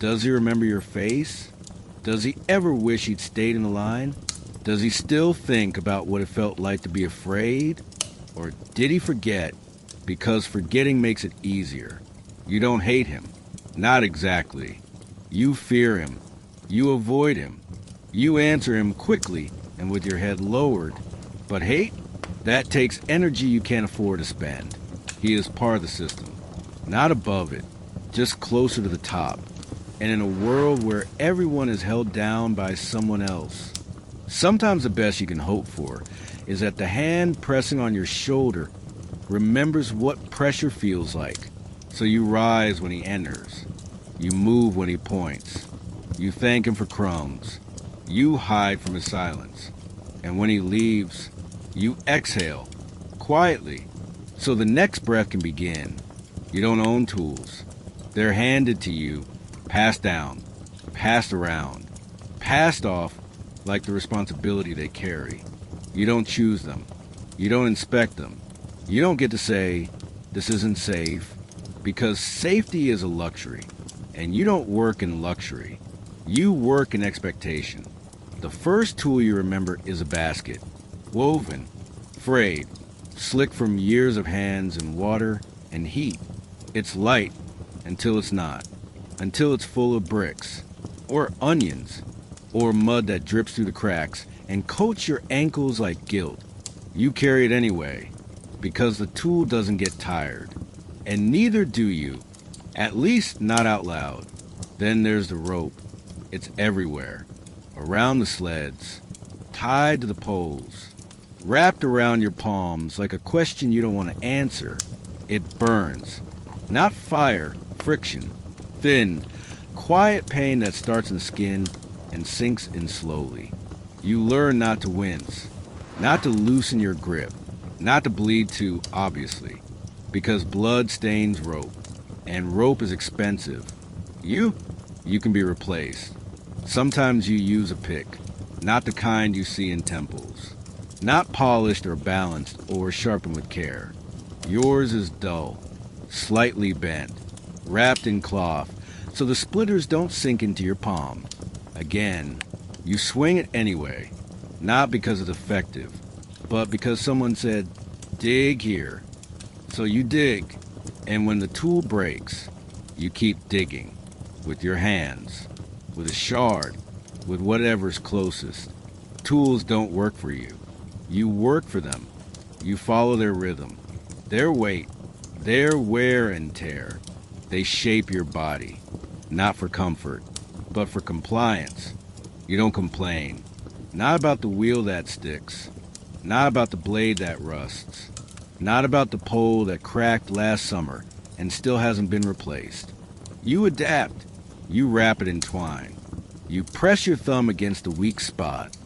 Speaker 2: Does he remember your face? Does he ever wish he'd stayed in the line? Does he still think about what it felt like to be afraid? Or did he forget? Because forgetting makes it easier. You don't hate him. Not exactly. You fear him. You avoid him. You answer him quickly and with your head lowered. But hate? That takes energy you can't afford to spend. He is part of the system. Not above it. Just closer to the top. And in a world where everyone is held down by someone else. Sometimes the best you can hope for is that the hand pressing on your shoulder remembers what pressure feels like. So you rise when he enters. You move when he points. You thank him for crumbs. You hide from his silence. And when he leaves, you exhale, quietly, so the next breath can begin. You don't own tools. They're handed to you, passed down, passed around, passed off like the responsibility they carry. You don't choose them. You don't inspect them. You don't get to say, this isn't safe, because safety is a luxury, and you don't work in luxury. You work in expectation. The first tool you remember is a basket, woven, frayed, slick from years of hands and water and heat. It's light until it's not, until it's full of bricks, or onions, or mud that drips through the cracks and coats your ankles like guilt. You carry it anyway, because the tool doesn't get tired, and neither do you, at least not out loud. Then there's the rope. It's everywhere. Around the sleds, tied to the poles, wrapped around your palms like a question you don't want to answer. It burns. Not fire, friction. Thin, quiet pain that starts in the skin and sinks in slowly. You learn not to wince, not to loosen your grip, not to bleed too obviously, because blood stains rope, and rope is expensive. You can be replaced. Sometimes you use a pick, not the kind you see in temples. Not polished or balanced or sharpened with care. Yours is dull, slightly bent, wrapped in cloth, so the splitters don't sink into your palm. Again, you swing it anyway, not because it's effective, but because someone said, dig here. So you dig, and when the tool breaks, you keep digging, with your hands, with a shard, with whatever's closest. Tools don't work for you. You work for them. You follow their rhythm, their weight, their wear and tear. They shape your body, not for comfort, but for compliance. You don't complain. Not about the wheel that sticks. Not about the blade that rusts. Not about the pole that cracked last summer and still hasn't been replaced. You adapt. You wrap it in twine. You press your thumb against the weak spot.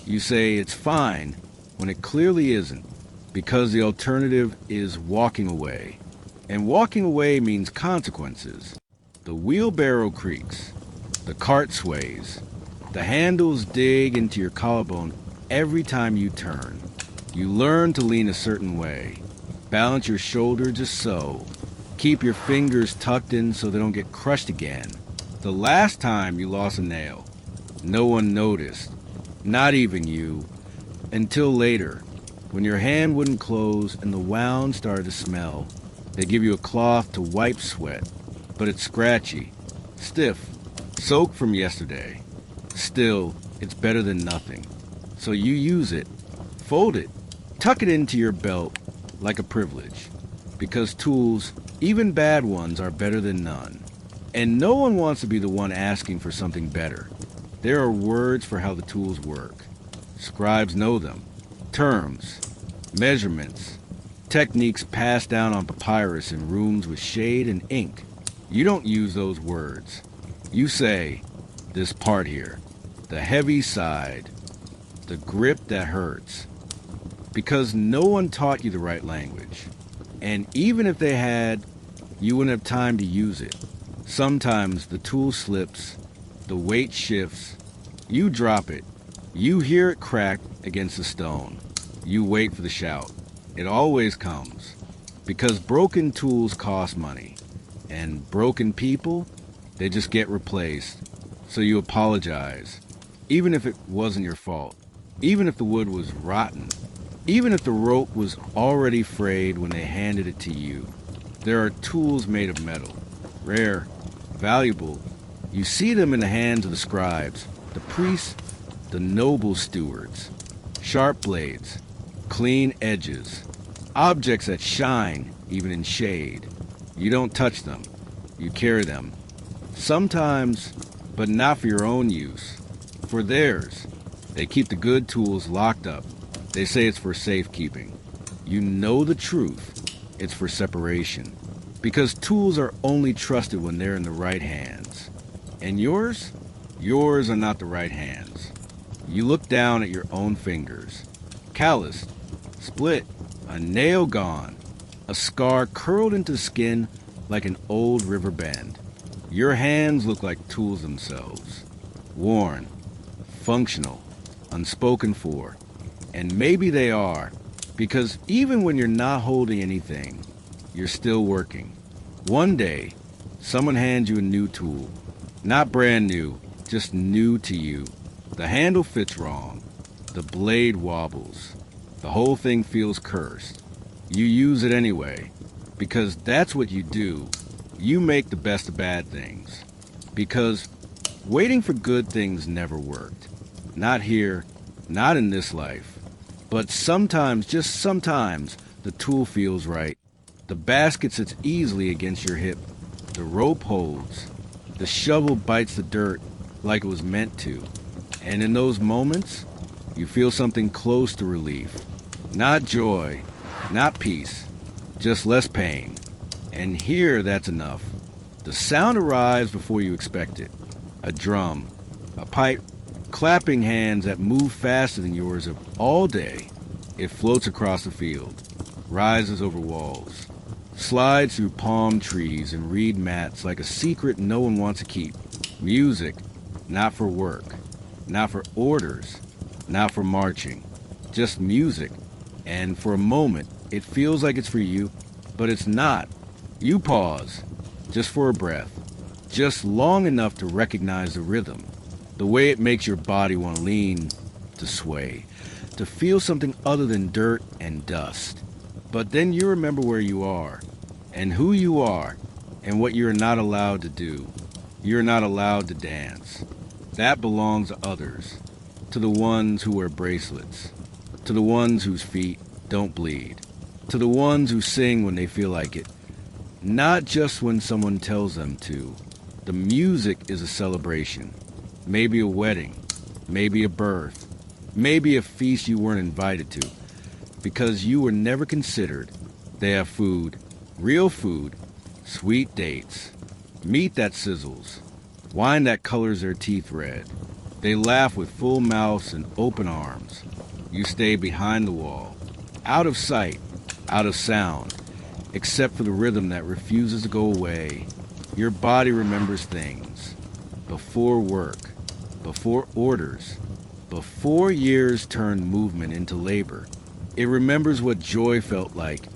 Speaker 2: You say it's fine when it clearly isn't, because the alternative is walking away. And walking away means consequences. The wheelbarrow creaks. The cart sways. The handles dig into your collarbone every time you turn. You learn to lean a certain way. Balance your shoulder just so. Keep your fingers tucked in so they don't get crushed again. The last time you lost a nail, no one noticed, not even you, until later, when your hand wouldn't close and the wound started to smell. They give you a cloth to wipe sweat, but it's scratchy, stiff, soaked from yesterday. Still, it's better than nothing. So you use it, fold it, tuck it into your belt like a privilege, because tools, even bad ones, are better than none. And no one wants to be the one asking for something better. There are words for how the tools work. Scribes know them. Terms, measurements, techniques passed down on papyrus in rooms with shade and ink. You don't use those words. You say, this part here, the heavy side, the grip that hurts. Because no one taught you the right language. And even if they had, you wouldn't have time to use it. Sometimes the tool slips, the weight shifts, you drop it, you hear it crack against the stone. You wait for the shout. It always comes. Because broken tools cost money. And broken people, they just get replaced. So you apologize. Even if it wasn't your fault. Even if the wood was rotten. Even if the rope was already frayed when they handed it to you. There are tools made of metal. Rare. Valuable. You see them in the hands of the scribes. The priests. The noble stewards. Sharp blades. Clean edges. Objects that shine, even in shade. You don't touch them. You carry them. Sometimes, but not for your own use. For theirs. They keep the good tools locked up. They say it's for safekeeping. You know the truth. It's for separation. Because tools are only trusted when they're in the right hands. And yours? Yours are not the right hands. You look down at your own fingers. Calloused. Split. A nail gone. A scar curled into skin like an old river bend. Your hands look like tools themselves. Worn. Functional. Unspoken for. And maybe they are, because even when you're not holding anything, you're still working. One day, someone hands you a new tool. Not brand new, just new to you. The handle fits wrong. The blade wobbles. The whole thing feels cursed. You use it anyway, because that's what you do. You make the best of bad things. Because waiting for good things never worked. Not here, not in this life. But sometimes, just sometimes, the tool feels right. The basket sits easily against your hip. The rope holds. The shovel bites the dirt like it was meant to. And in those moments, you feel something close to relief. Not joy, not peace, just less pain. And here, that's enough. The sound arrives before you expect it. A drum, a pipe, clapping hands that move faster than yours of all day. It floats across the field, rises over walls, slides through palm trees and reed mats like a secret no one wants to keep. Music, not for work, not for orders, not for marching, just music. And for a moment, it feels like it's for you, but it's not. You pause, just for a breath, just long enough to recognize the rhythm, the way it makes your body want to lean, to sway, to feel something other than dirt and dust. But then you remember where you are, and who you are, and what you're not allowed to do. You're not allowed to dance. That belongs to others, to the ones who wear bracelets, to the ones whose feet don't bleed, to the ones who sing when they feel like it, not just when someone tells them to. The music is a celebration, maybe a wedding, maybe a birth, maybe a feast you weren't invited to, because you were never considered. They have food, real food, sweet dates, meat that sizzles, wine that colors their teeth red. They laugh with full mouths and open arms. You stay behind the wall, out of sight, out of sound, except for the rhythm that refuses to go away. Your body remembers things. Before work, before orders, before years turned movement into labor. It remembers what joy felt like,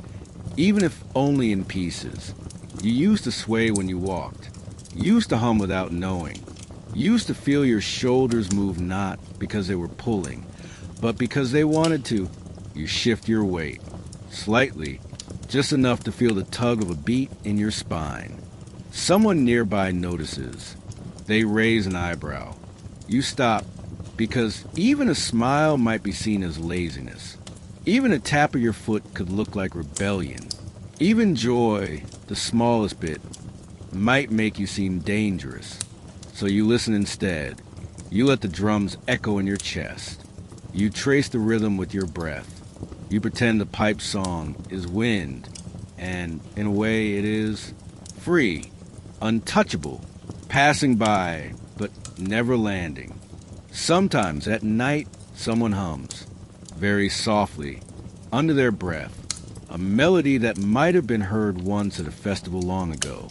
Speaker 2: even if only in pieces. You used to sway when you walked. You used to hum without knowing. You used to feel your shoulders move not because they were pulling, but because they wanted to. You shift your weight, slightly, just enough to feel the tug of a beat in your spine. Someone nearby notices. They raise an eyebrow. You stop, because even a smile might be seen as laziness. Even a tap of your foot could look like rebellion. Even joy, the smallest bit, might make you seem dangerous. So you listen instead. You let the drums echo in your chest. You trace the rhythm with your breath. You pretend the pipe song is wind, and in a way it is free, untouchable, passing by, but never landing. Sometimes at night, someone hums, very softly, under their breath, a melody that might have been heard once at a festival long ago.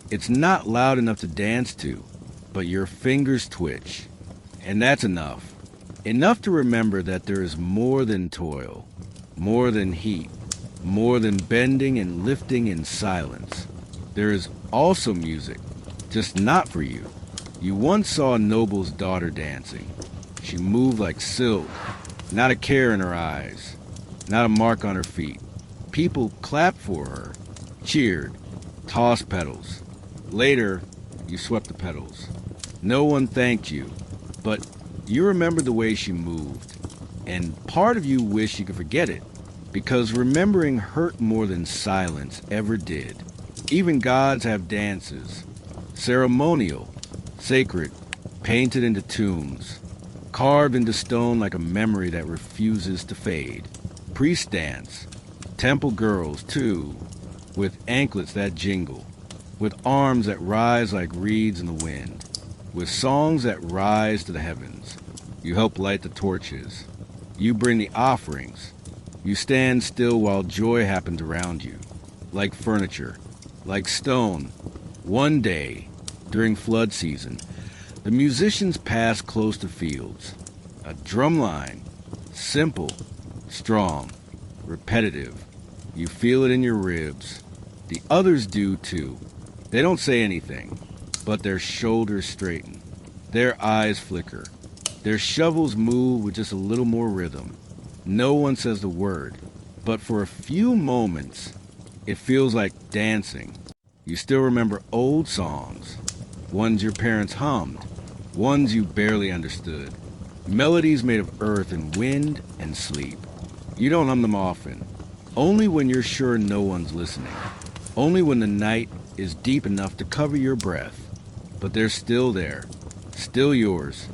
Speaker 2: It's not loud enough to dance to, but your fingers twitch. And that's enough. Enough to remember that there is more than toil, more than heat, more than bending and lifting in silence. There is also music, just not for you. You once saw a noble's daughter dancing. She moved like silk, not a care in her eyes, not a mark on her feet. People clapped for her, cheered, tossed petals. Later, you swept the petals. No one thanked you, but you remember the way she moved. And part of you wished you could forget it, because remembering hurt more than silence ever did. Even gods have dances, ceremonial, sacred, painted into tombs, carved into stone like a memory that refuses to fade. Priest dance, temple girls too, with anklets that jingle, with arms that rise like reeds in the wind, with songs that rise to the heavens. You help light the torches. You bring the offerings. You stand still while joy happens around you, like furniture, like stone. One day, during flood season, the musicians pass close to fields. A drum line, simple, strong, repetitive. You feel it in your ribs. The others do too. They don't say anything, but their shoulders straighten. Their eyes flicker. Their shovels move with just a little more rhythm. No one says the word, but for a few moments, it feels like dancing. You still remember old songs, ones your parents hummed, ones you barely understood, melodies made of earth and wind and sleep. You don't hum them often, only when you're sure no one's listening, only when the night is deep enough to cover your breath. But they're still there, still yours,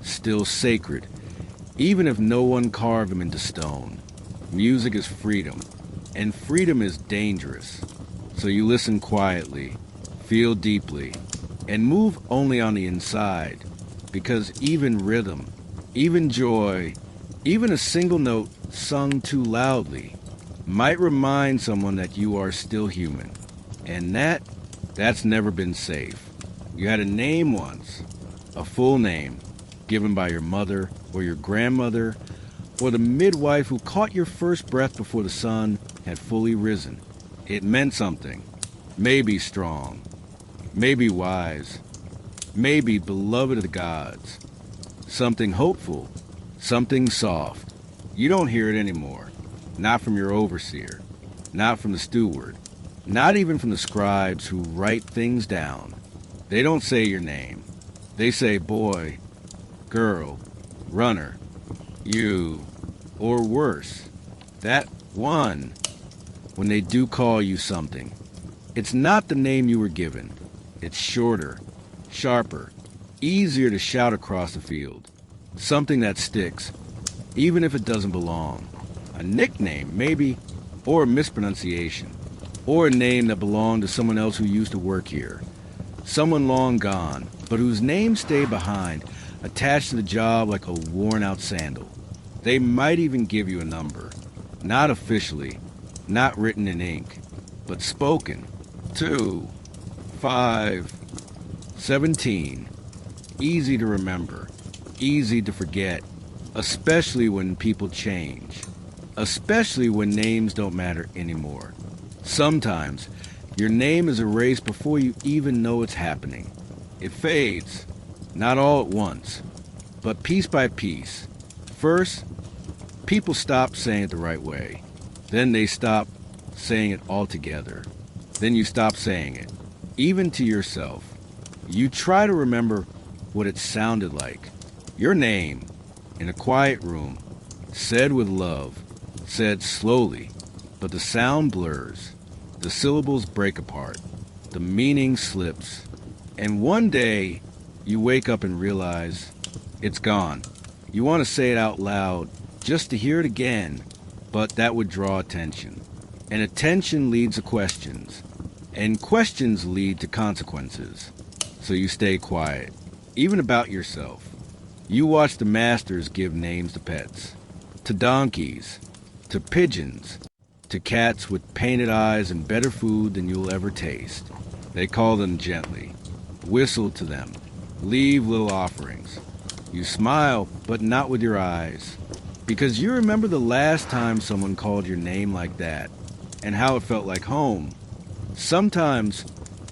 Speaker 2: still sacred, even if no one carved them into stone. Music is freedom, and freedom is dangerous. So you listen quietly, feel deeply, and move only on the inside, because even rhythm, even joy, even a single note sung too loudly might remind someone that you are still human. And that's never been safe. You had a name once, a full name, given by your mother or your grandmother or the midwife who caught your first breath before the sun had fully risen. It meant something, maybe strong, maybe wise, maybe beloved of the gods, something hopeful, something soft. You don't hear it anymore, not from your overseer, not from the steward, not even from the scribes who write things down. They don't say your name. They say boy, girl, runner, you, or worse, that one, when they do call you something. It's not the name you were given. It's shorter, sharper, easier to shout across the field. Something that sticks, even if it doesn't belong. A nickname, maybe, or a mispronunciation, or a name that belonged to someone else who used to work here. Someone long gone, but whose name stayed behind, attached to the job like a worn-out sandal. They might even give you a number. Not officially, not written in ink, but spoken. 2, 5, 17. Easy to remember, easy to forget, especially when people change, especially when names don't matter anymore. Sometimes, your name is erased before you even know it's happening. It fades, not all at once, but piece by piece. First, people stop saying it the right way. Then they stop saying it altogether. Then you stop saying it, even to yourself. You try to remember what it sounded like. Your name, in a quiet room, said with love, said slowly, but the sound blurs. The syllables break apart. The meaning slips. And one day, you wake up and realize it's gone. You want to say it out loud just to hear it again, but that would draw attention. And attention leads to questions. And questions lead to consequences. So you stay quiet, even about yourself. You watch the masters give names to pets, to donkeys, to pigeons, to cats with painted eyes and better food than you'll ever taste. They call them gently, whistle to them, leave little offerings. You smile, but not with your eyes, because you remember the last time someone called your name like that, and how it felt like home. Sometimes,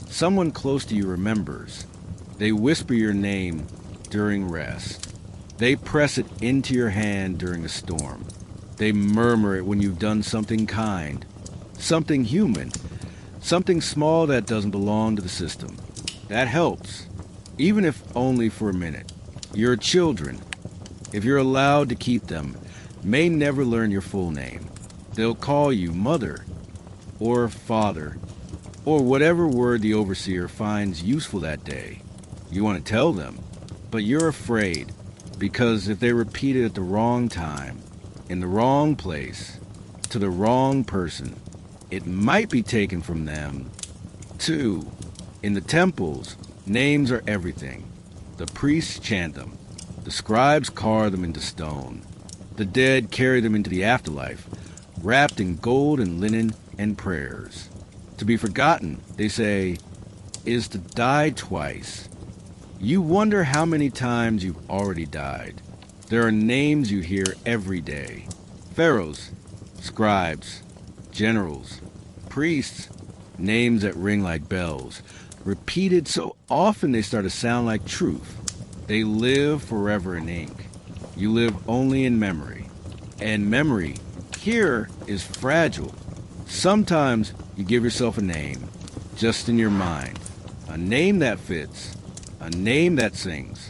Speaker 2: someone close to you remembers. They whisper your name during rest. They press it into your hand during a storm. They murmur it when you've done something kind, something human, something small that doesn't belong to the system. That helps, even if only for a minute. Your children, if you're allowed to keep them, may never learn your full name. They'll call you mother, or father, or whatever word the overseer finds useful that day. You want to tell them, but you're afraid, because if they repeat it at the wrong time, in the wrong place, to the wrong person, it might be taken from them. 2. In the temples, names are everything. The priests chant them. The scribes carve them into stone. The dead carry them into the afterlife, wrapped in gold and linen and prayers. To be forgotten, they say, is to die twice. You wonder how many times you've already died. There are names you hear every day. Pharaohs, scribes, generals, priests, names that ring like bells, repeated so often they start to sound like truth. They live forever in ink. You live only in memory. And memory, here, is fragile. Sometimes you give yourself a name, just in your mind. A name that fits. A name that sings.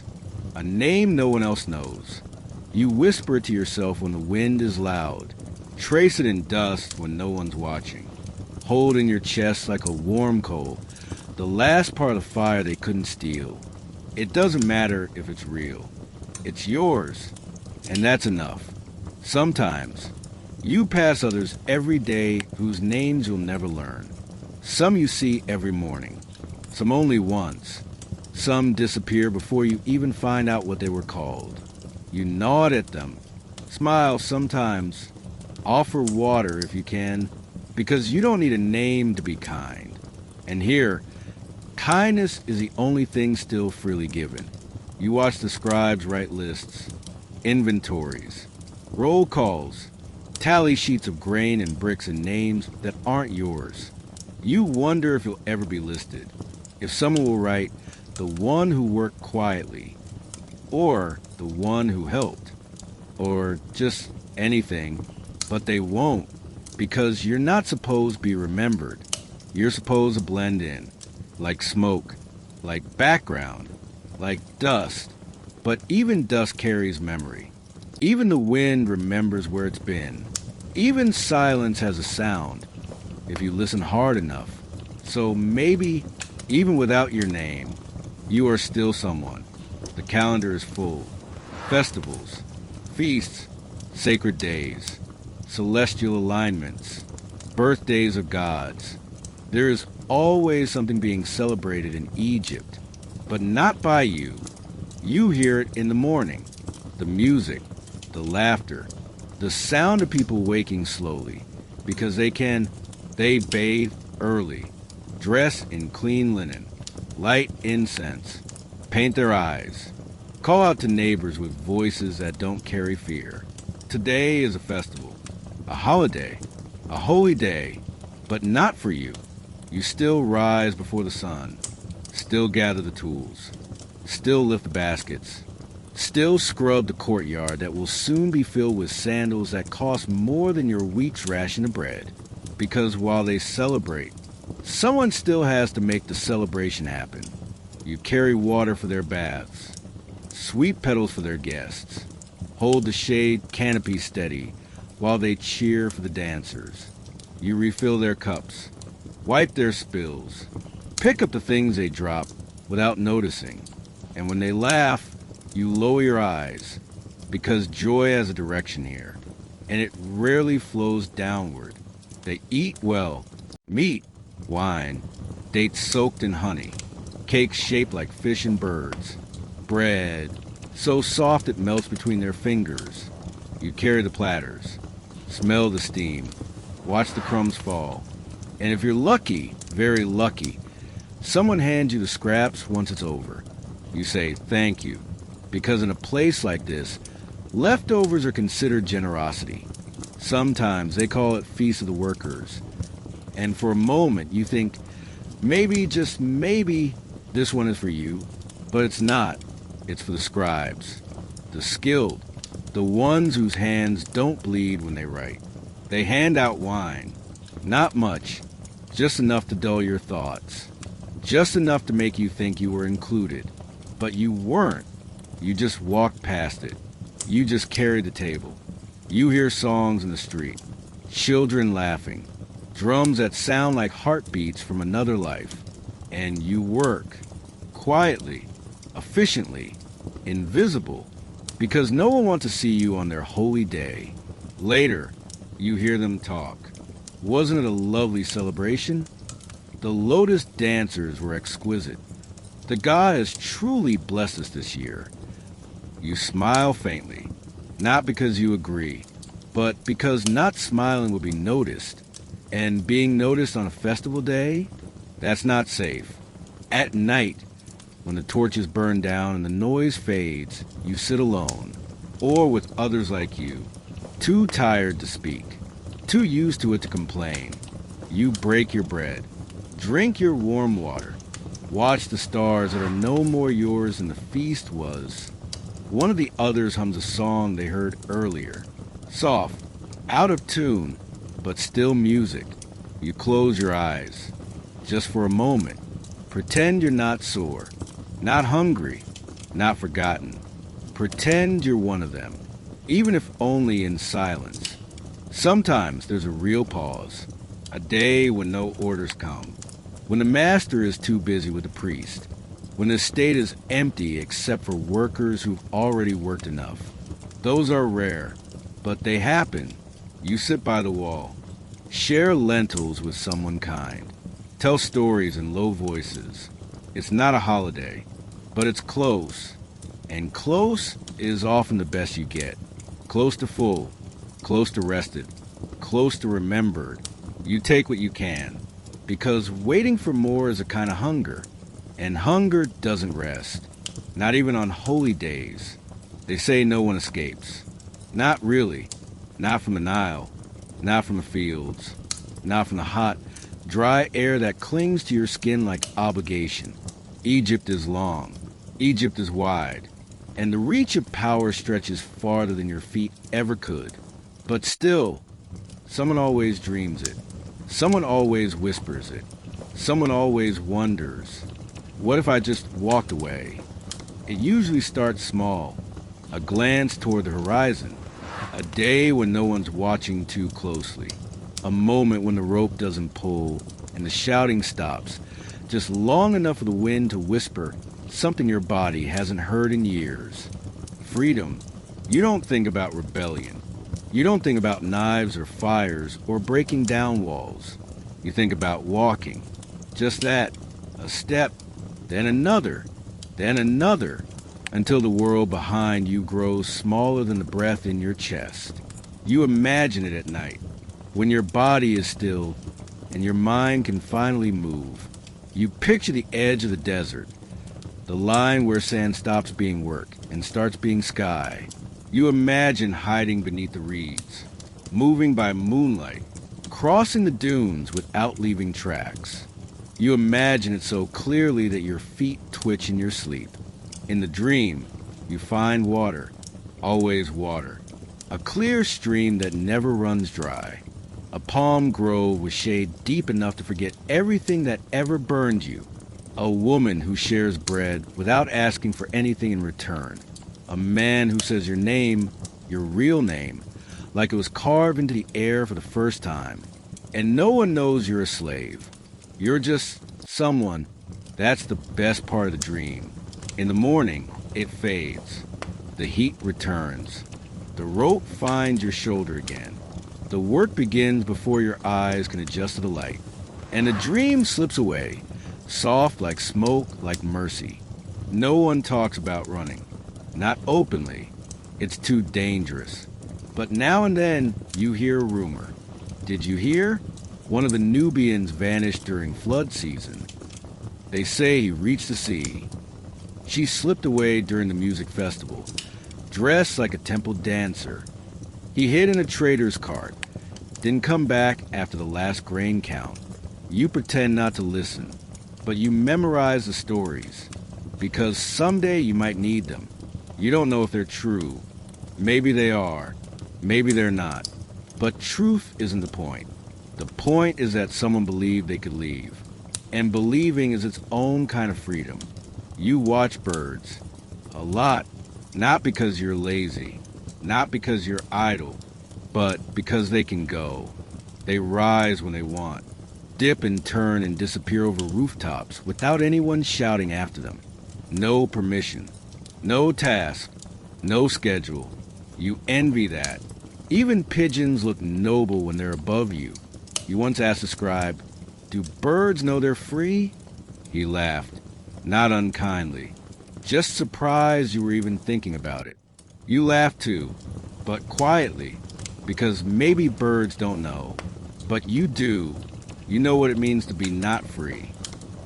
Speaker 2: A name no one else knows. You whisper it to yourself when the wind is loud. Trace it in dust when no one's watching. Hold in your chest like a warm coal, the last part of the fire they couldn't steal. It doesn't matter if it's real. It's yours, and that's enough. Sometimes, you pass others every day whose names you'll never learn. Some you see every morning, some only once. Some disappear before you even find out what they were called. You nod at them, smile sometimes, offer water if you can, because you don't need a name to be kind. And here, kindness is the only thing still freely given. You watch the scribes write lists, inventories, roll calls, tally sheets of grain and bricks and names that aren't yours. You wonder if you'll ever be listed, if someone will write, the one who worked quietly, or the one who helped, or just anything, but they won't, because you're not supposed to be remembered. You're supposed to blend in, like smoke, like background, like dust. But even dust carries memory. Even the wind remembers where it's been. Even silence has a sound, if you listen hard enough. So maybe, even without your name, you are still someone. The calendar is full. Festivals, feasts, sacred days, celestial alignments, birthdays of gods. There is always something being celebrated in Egypt, but not by you. You hear it in the morning. The music, the laughter, the sound of people waking slowly, because they bathe early, dress in clean linen, light incense, paint their eyes, call out to neighbors with voices that don't carry fear. Today is a festival, a holiday, a holy day, but not for you. You still rise before the sun, still gather the tools, still lift the baskets, still scrub the courtyard that will soon be filled with sandals that cost more than your week's ration of bread. Because while they celebrate, someone still has to make the celebration happen. You carry water for their baths, sweet petals for their guests, hold the shade canopy steady while they cheer for the dancers. You refill their cups, wipe their spills, pick up the things they drop without noticing. And when they laugh, you lower your eyes, because joy has a direction here, and it rarely flows downward. They eat well, meat, wine, dates soaked in honey, cakes shaped like fish and birds, bread, so soft it melts between their fingers. You carry the platters, smell the steam, watch the crumbs fall, and if you're lucky, very lucky, someone hands you the scraps once it's over. You say thank you, because in a place like this, leftovers are considered generosity. Sometimes they call it Feast of the Workers. And for a moment you think, maybe, just maybe, this one is for you. But it's not. It's for the scribes, the skilled, the ones whose hands don't bleed when they write. They hand out wine. Not much, just enough to dull your thoughts. Just enough to make you think you were included. But you weren't. You just walked past it. You just carried the table. You hear songs in the street, children laughing, drums that sound like heartbeats from another life. And you work, quietly, efficiently, invisible, because no one wants to see you on their holy day. Later, you hear them talk. Wasn't it a lovely celebration? The lotus dancers were exquisite. The god has truly blessed us this year. You smile faintly, not because you agree, but because not smiling will be noticed. And being noticed on a festival day, that's not safe. At night, when the torches burn down and the noise fades, you sit alone, or with others like you, too tired to speak, too used to it to complain. You break your bread, drink your warm water, watch the stars that are no more yours than the feast was. One of the others hums a song they heard earlier, soft, out of tune, but still music. You close your eyes, just for a moment. Pretend you're not sore, not hungry, not forgotten. Pretend you're one of them, even if only in silence. Sometimes there's a real pause, a day when no orders come, when the master is too busy with the priest, when the estate is empty except for workers who've already worked enough. Those are rare, but they happen. You sit by the wall, share lentils with someone kind, tell stories in low voices. It's not a holiday, but it's close. And close is often the best you get. Close to full, close to rested, close to remembered. You take what you can, because waiting for more is a kind of hunger. And hunger doesn't rest, not even on holy days. They say no one escapes. Not really. Not from the Nile, not from the fields, not from the hot, dry air that clings to your skin like obligation. Egypt is long, Egypt is wide, and the reach of power stretches farther than your feet ever could. But still, someone always dreams it. Someone always whispers it. Someone always wonders, what if I just walked away? It usually starts small, a glance toward the horizon, a day when no one's watching too closely, a moment when the rope doesn't pull and the shouting stops, just long enough for the wind to whisper something your body hasn't heard in years. Freedom. You don't think about rebellion. You don't think about knives or fires or breaking down walls. You think about walking. Just that. A step, then another, until the world behind you grows smaller than the breath in your chest. You imagine it at night, when your body is still and your mind can finally move. You picture the edge of the desert, the line where sand stops being work and starts being sky. You imagine hiding beneath the reeds, moving by moonlight, crossing the dunes without leaving tracks. You imagine it so clearly that your feet twitch in your sleep. In the dream, you find water, always water, a clear stream that never runs dry, a palm grove with shade deep enough to forget everything that ever burned you, a woman who shares bread without asking for anything in return, a man who says your name, your real name, like it was carved into the air for the first time, and no one knows you're a slave. You're just someone. That's the best part of the dream. In the morning, it fades. The heat returns. The rope finds your shoulder again. The work begins before your eyes can adjust to the light. And the dream slips away, soft like smoke, like mercy. No one talks about running. Not openly. It's too dangerous. But now and then, you hear a rumor. Did you hear? One of the Nubians vanished during flood season. They say he reached the sea. She slipped away during the music festival, dressed like a temple dancer. He hid in a trader's cart, didn't come back after the last grain count. You pretend not to listen, but you memorize the stories, because someday you might need them. You don't know if they're true. Maybe they are. Maybe they're not. But truth isn't the point. The point is that someone believed they could leave. And believing is its own kind of freedom. You watch birds. A lot. Not because you're lazy. Not because you're idle. But because they can go. They rise when they want. Dip and turn and disappear over rooftops without anyone shouting after them. No permission. No task. No schedule. You envy that. Even pigeons look noble when they're above you. You once asked the scribe, "Do birds know they're free?" He laughed, not unkindly, just surprised you were even thinking about it. You laughed too, but quietly, because maybe birds don't know. But you do. You know what it means to be not free.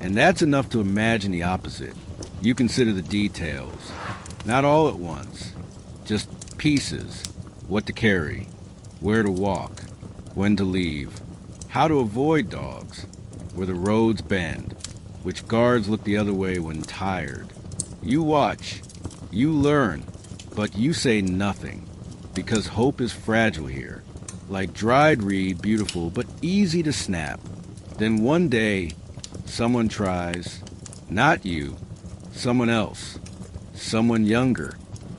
Speaker 2: And that's enough to imagine the opposite. You consider the details. Not all at once. Just pieces. What to carry. Where to walk. When to leave. How to avoid dogs. Where the roads bend. Which guards look the other way when tired. You watch. You learn. But you say nothing. Because hope is fragile here. Like dried reed, beautiful but easy to snap. Then one day, someone tries. Not you. Someone else. Someone younger.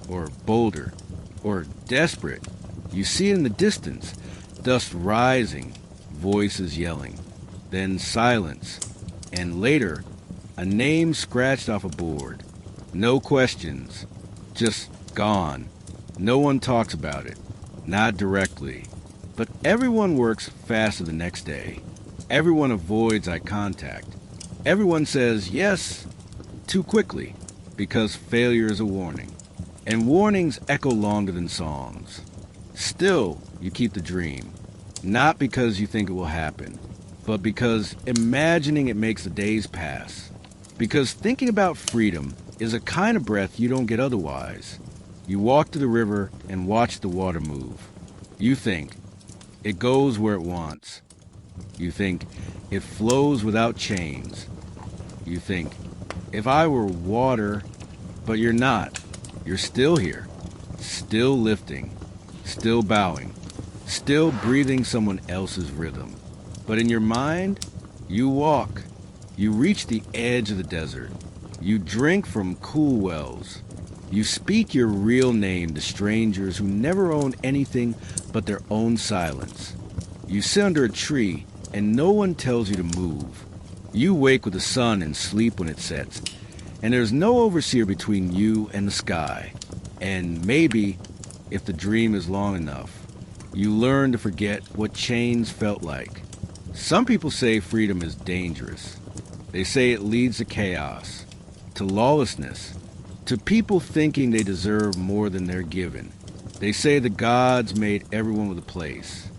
Speaker 2: Or bolder. Or desperate. You see it in the distance. Dust rising. Voices yelling. Then silence. And later, a name scratched off a board. No questions. Just gone. No one talks about it. Not directly. But everyone works faster the next day. Everyone avoids eye contact. Everyone says yes too quickly, because failure is a warning. And warnings echo longer than songs. Still, you keep the dream. Not because you think it will happen, but because imagining it makes the days pass. Because thinking about freedom is a kind of breath you don't get otherwise. You walk to the river and watch the water move. You think, it goes where it wants. You think, it flows without chains. You think, if I were water, but you're not. You're still here, still lifting, still bowing, still breathing someone else's rhythm. But in your mind, you walk. You reach the edge of the desert. You drink from cool wells. You speak your real name to strangers who never own anything but their own silence. You sit under a tree and no one tells you to move. You wake with the sun and sleep when it sets. And there's no overseer between you and the sky. And maybe, if the dream is long enough, you learn to forget what chains felt like. Some people say freedom is dangerous. They say it leads to chaos, to lawlessness, to people thinking they deserve more than they're given. They say the gods made everyone with a place,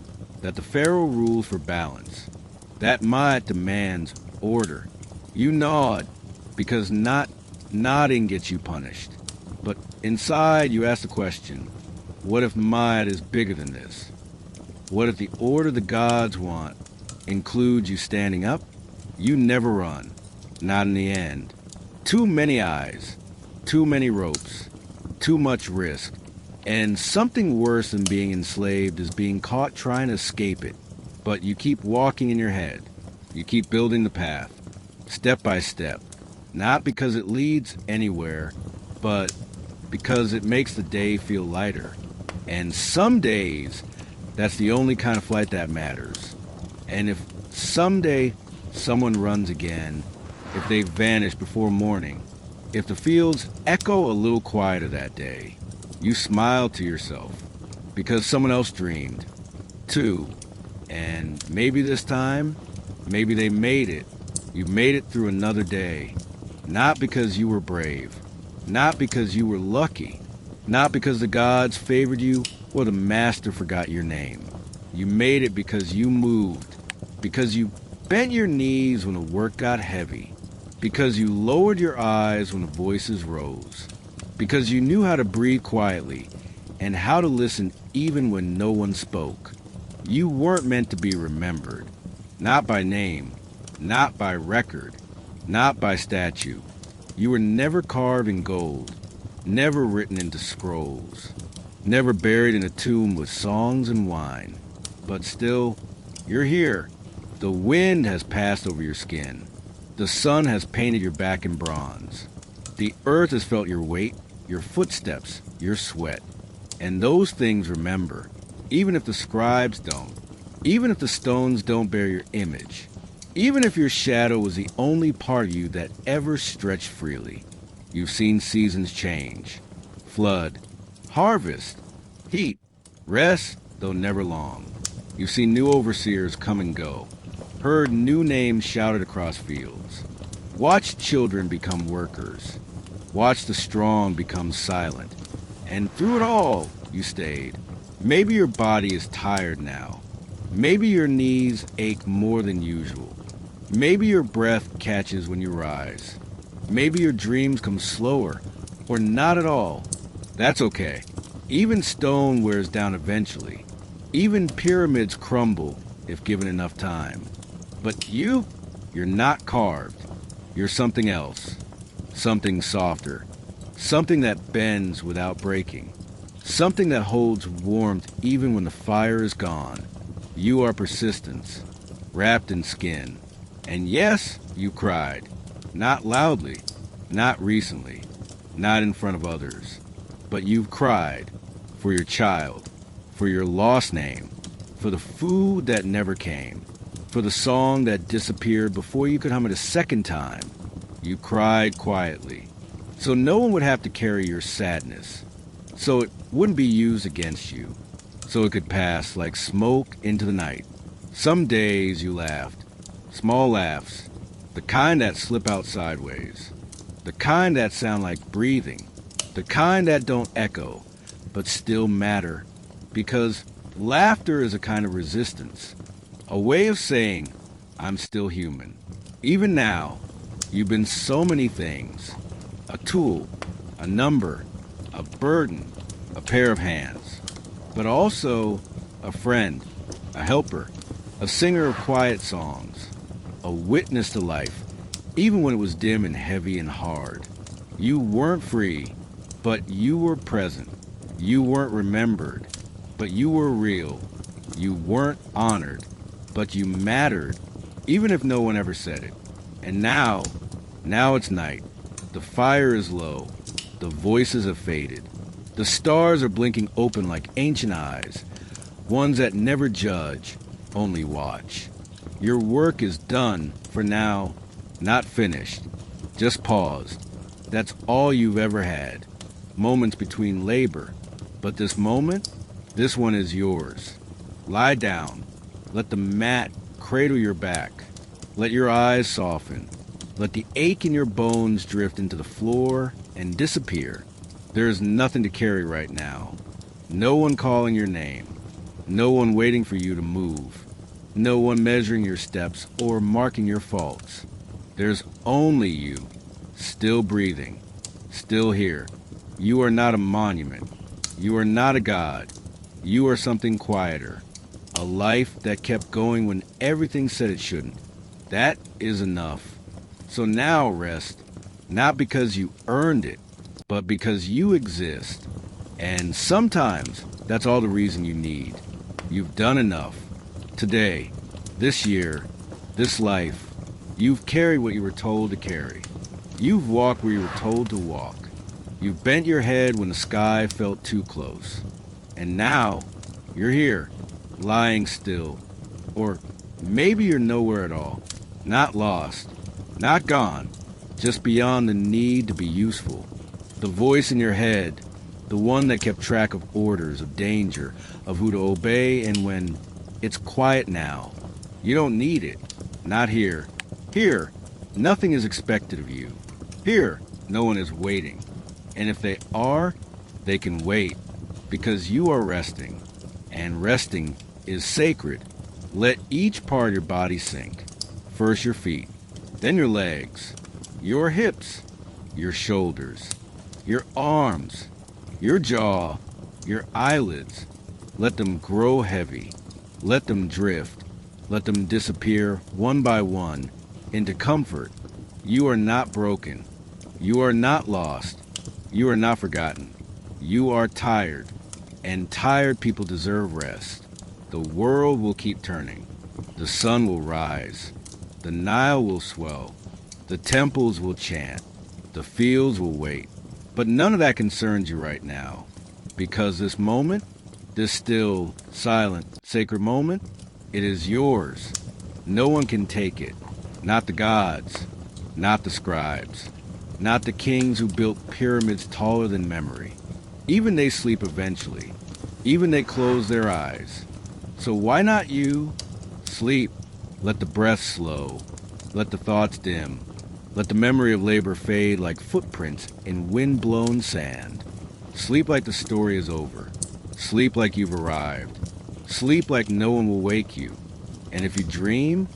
Speaker 2: that the pharaoh rules for balance, that Ma'at demands order. You nod, because not nodding gets you punished. But inside you ask the question, what if Ma'at is bigger than this? What if the order the gods want includes you standing up? You never run, not in the end. Too many eyes, too many ropes, too much risk. And something worse than being enslaved is being caught trying to escape it. But you keep walking in your head. You keep building the path, step by step. Not because it leads anywhere, but because it makes the day feel lighter. And some days, that's the only kind of flight that matters. And if someday someone runs again, if they vanish before morning, if the fields echo a little quieter that day, you smile to yourself because someone else dreamed, too. And maybe this time, maybe they made it. You made it through another day, not because you were brave, Not because you were lucky, not because the gods favored you or the master forgot your name. You made it because you moved, because you bent your knees when the work got heavy, because you lowered your eyes when the voices rose, because you knew how to breathe quietly and how to listen even when no one spoke. You weren't meant to be remembered, not by name, not by record, not by statue. You were never carved in gold, never written into scrolls, never buried in a tomb with songs and wine. But still, you're here. The wind has passed over your skin. The sun has painted your back in bronze. The earth has felt your weight, your footsteps, your sweat. And those things remember, even if the scribes don't, even if the stones don't bear your image, even if your shadow was the only part of you that ever stretched freely. You've seen seasons change, flood, harvest, heat, rest, though never long. You've seen new overseers come and go, heard new names shouted across fields, watched children become workers, watched the strong become silent, and through it all, you stayed. Maybe your body is tired now. Maybe your knees ache more than usual. Maybe your breath catches when you rise. Maybe your dreams come slower, or not at all. That's okay. Even stone wears down eventually. Even pyramids crumble if given enough time. But you're not carved. You're something else. Something softer. Something that bends without breaking. Something that holds warmth even when the fire is gone. You are persistence, wrapped in skin. And yes, you cried. Not loudly, not recently, not in front of others. But you've cried for your child, for your lost name, for the food that never came, for the song that disappeared before you could hum it a second time. You cried quietly, so no one would have to carry your sadness, so it wouldn't be used against you, so it could pass like smoke into the night. Some days you laughed, small laughs, the kind that slip out sideways, the kind that sound like breathing, the kind that don't echo, but still matter, because laughter is a kind of resistance, a way of saying, I'm still human. Even now, you've been so many things, a tool, a number, a burden, a pair of hands, but also a friend, a helper, a singer of quiet songs, a witness to life, even when it was dim and heavy and hard. You weren't free, but you were present. You weren't remembered, but you were real. You weren't honored, but you mattered, even if no one ever said it. And now it's night. The fire is low. The voices have faded. The stars are blinking open like ancient eyes, ones that never judge, only watch. Your work is done for now, not finished, just paused. That's all you've ever had. Moments between labor. But this moment, this one is yours. Lie down. Let the mat cradle your back. Let your eyes soften. Let the ache in your bones drift into the floor and disappear. There is nothing to carry right now. No one calling your name. No one waiting for you to move. No one measuring your steps or marking your faults. There's only you, still breathing, still here. You are not a monument. You are not a god. You are something quieter. A life that kept going when everything said it shouldn't. That is enough. So now rest, not because you earned it, but because you exist. And sometimes that's all the reason you need. You've done enough. Today, this year, this life, you've carried what you were told to carry. You've walked where you were told to walk. You've bent your head when the sky felt too close. And now, you're here, lying still. Or maybe you're nowhere at all. Not lost. Not gone. Just beyond the need to be useful. The voice in your head, the one that kept track of orders, of danger, of who to obey, and when it's quiet now, you don't need it. Not here. Here, nothing is expected of you. Here, no one is waiting. And if they are, they can wait, because you are resting, and resting is sacred. Let each part of your body sink. First your feet, then your legs, your hips, your shoulders, your arms, your jaw, your eyelids. Let them grow heavy. Let them drift. Let them disappear one by one into comfort. You are not broken. You are not lost. You are not forgotten. You are tired, and tired people deserve rest. The world will keep turning. The sun will rise. The Nile will swell. The temples will chant. The fields will wait. But none of that concerns you right now, because this moment, this still, silent, sacred moment, it is yours. No one can take it. Not the gods, not the scribes, not the kings who built pyramids taller than memory. Even they sleep eventually. Even they close their eyes. So why not you? Sleep. Let the breath slow. Let the thoughts dim. Let the memory of labor fade like footprints in wind-blown sand. Sleep like the story is over. Sleep like you've arrived. Sleep like no one will wake you. And if you dream,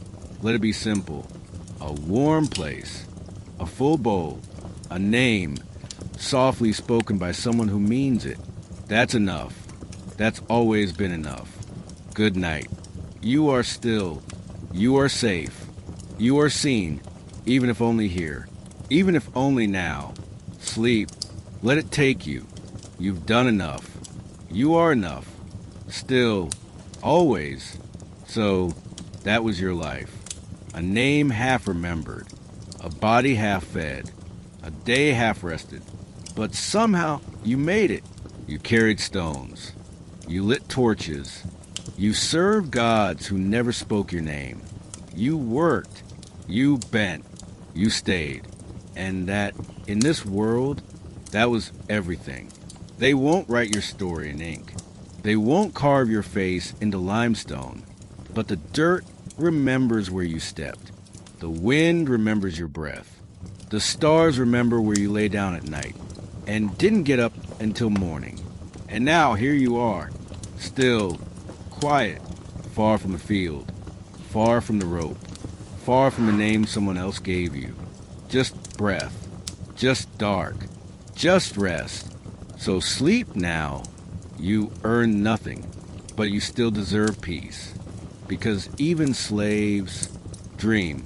Speaker 2: let it be simple. A warm place. A full bowl. A name. Softly spoken by someone who means it. That's enough. That's always been enough. Good night. You are still. You are safe. You are seen, even if only here. Even if only now. Sleep. Let it take you. You've done enough. You are enough. Still. Always. So, that was your life. A name half remembered. A body half fed. A day half rested. But somehow, you made it. You carried stones. You lit torches. You served gods who never spoke your name. You worked. You bent. You stayed. And that, in this world, that was everything. They won't write your story in ink. They won't carve your face into limestone. But the dirt remembers where you stepped. The wind remembers your breath. The stars remember where you lay down at night and didn't get up until morning. And now here you are, still, quiet, far from the field, far from the rope, far from the name someone else gave you. Just breath, just dark, just rest. So sleep now. You earn nothing, but you still deserve peace. Because even slaves dream.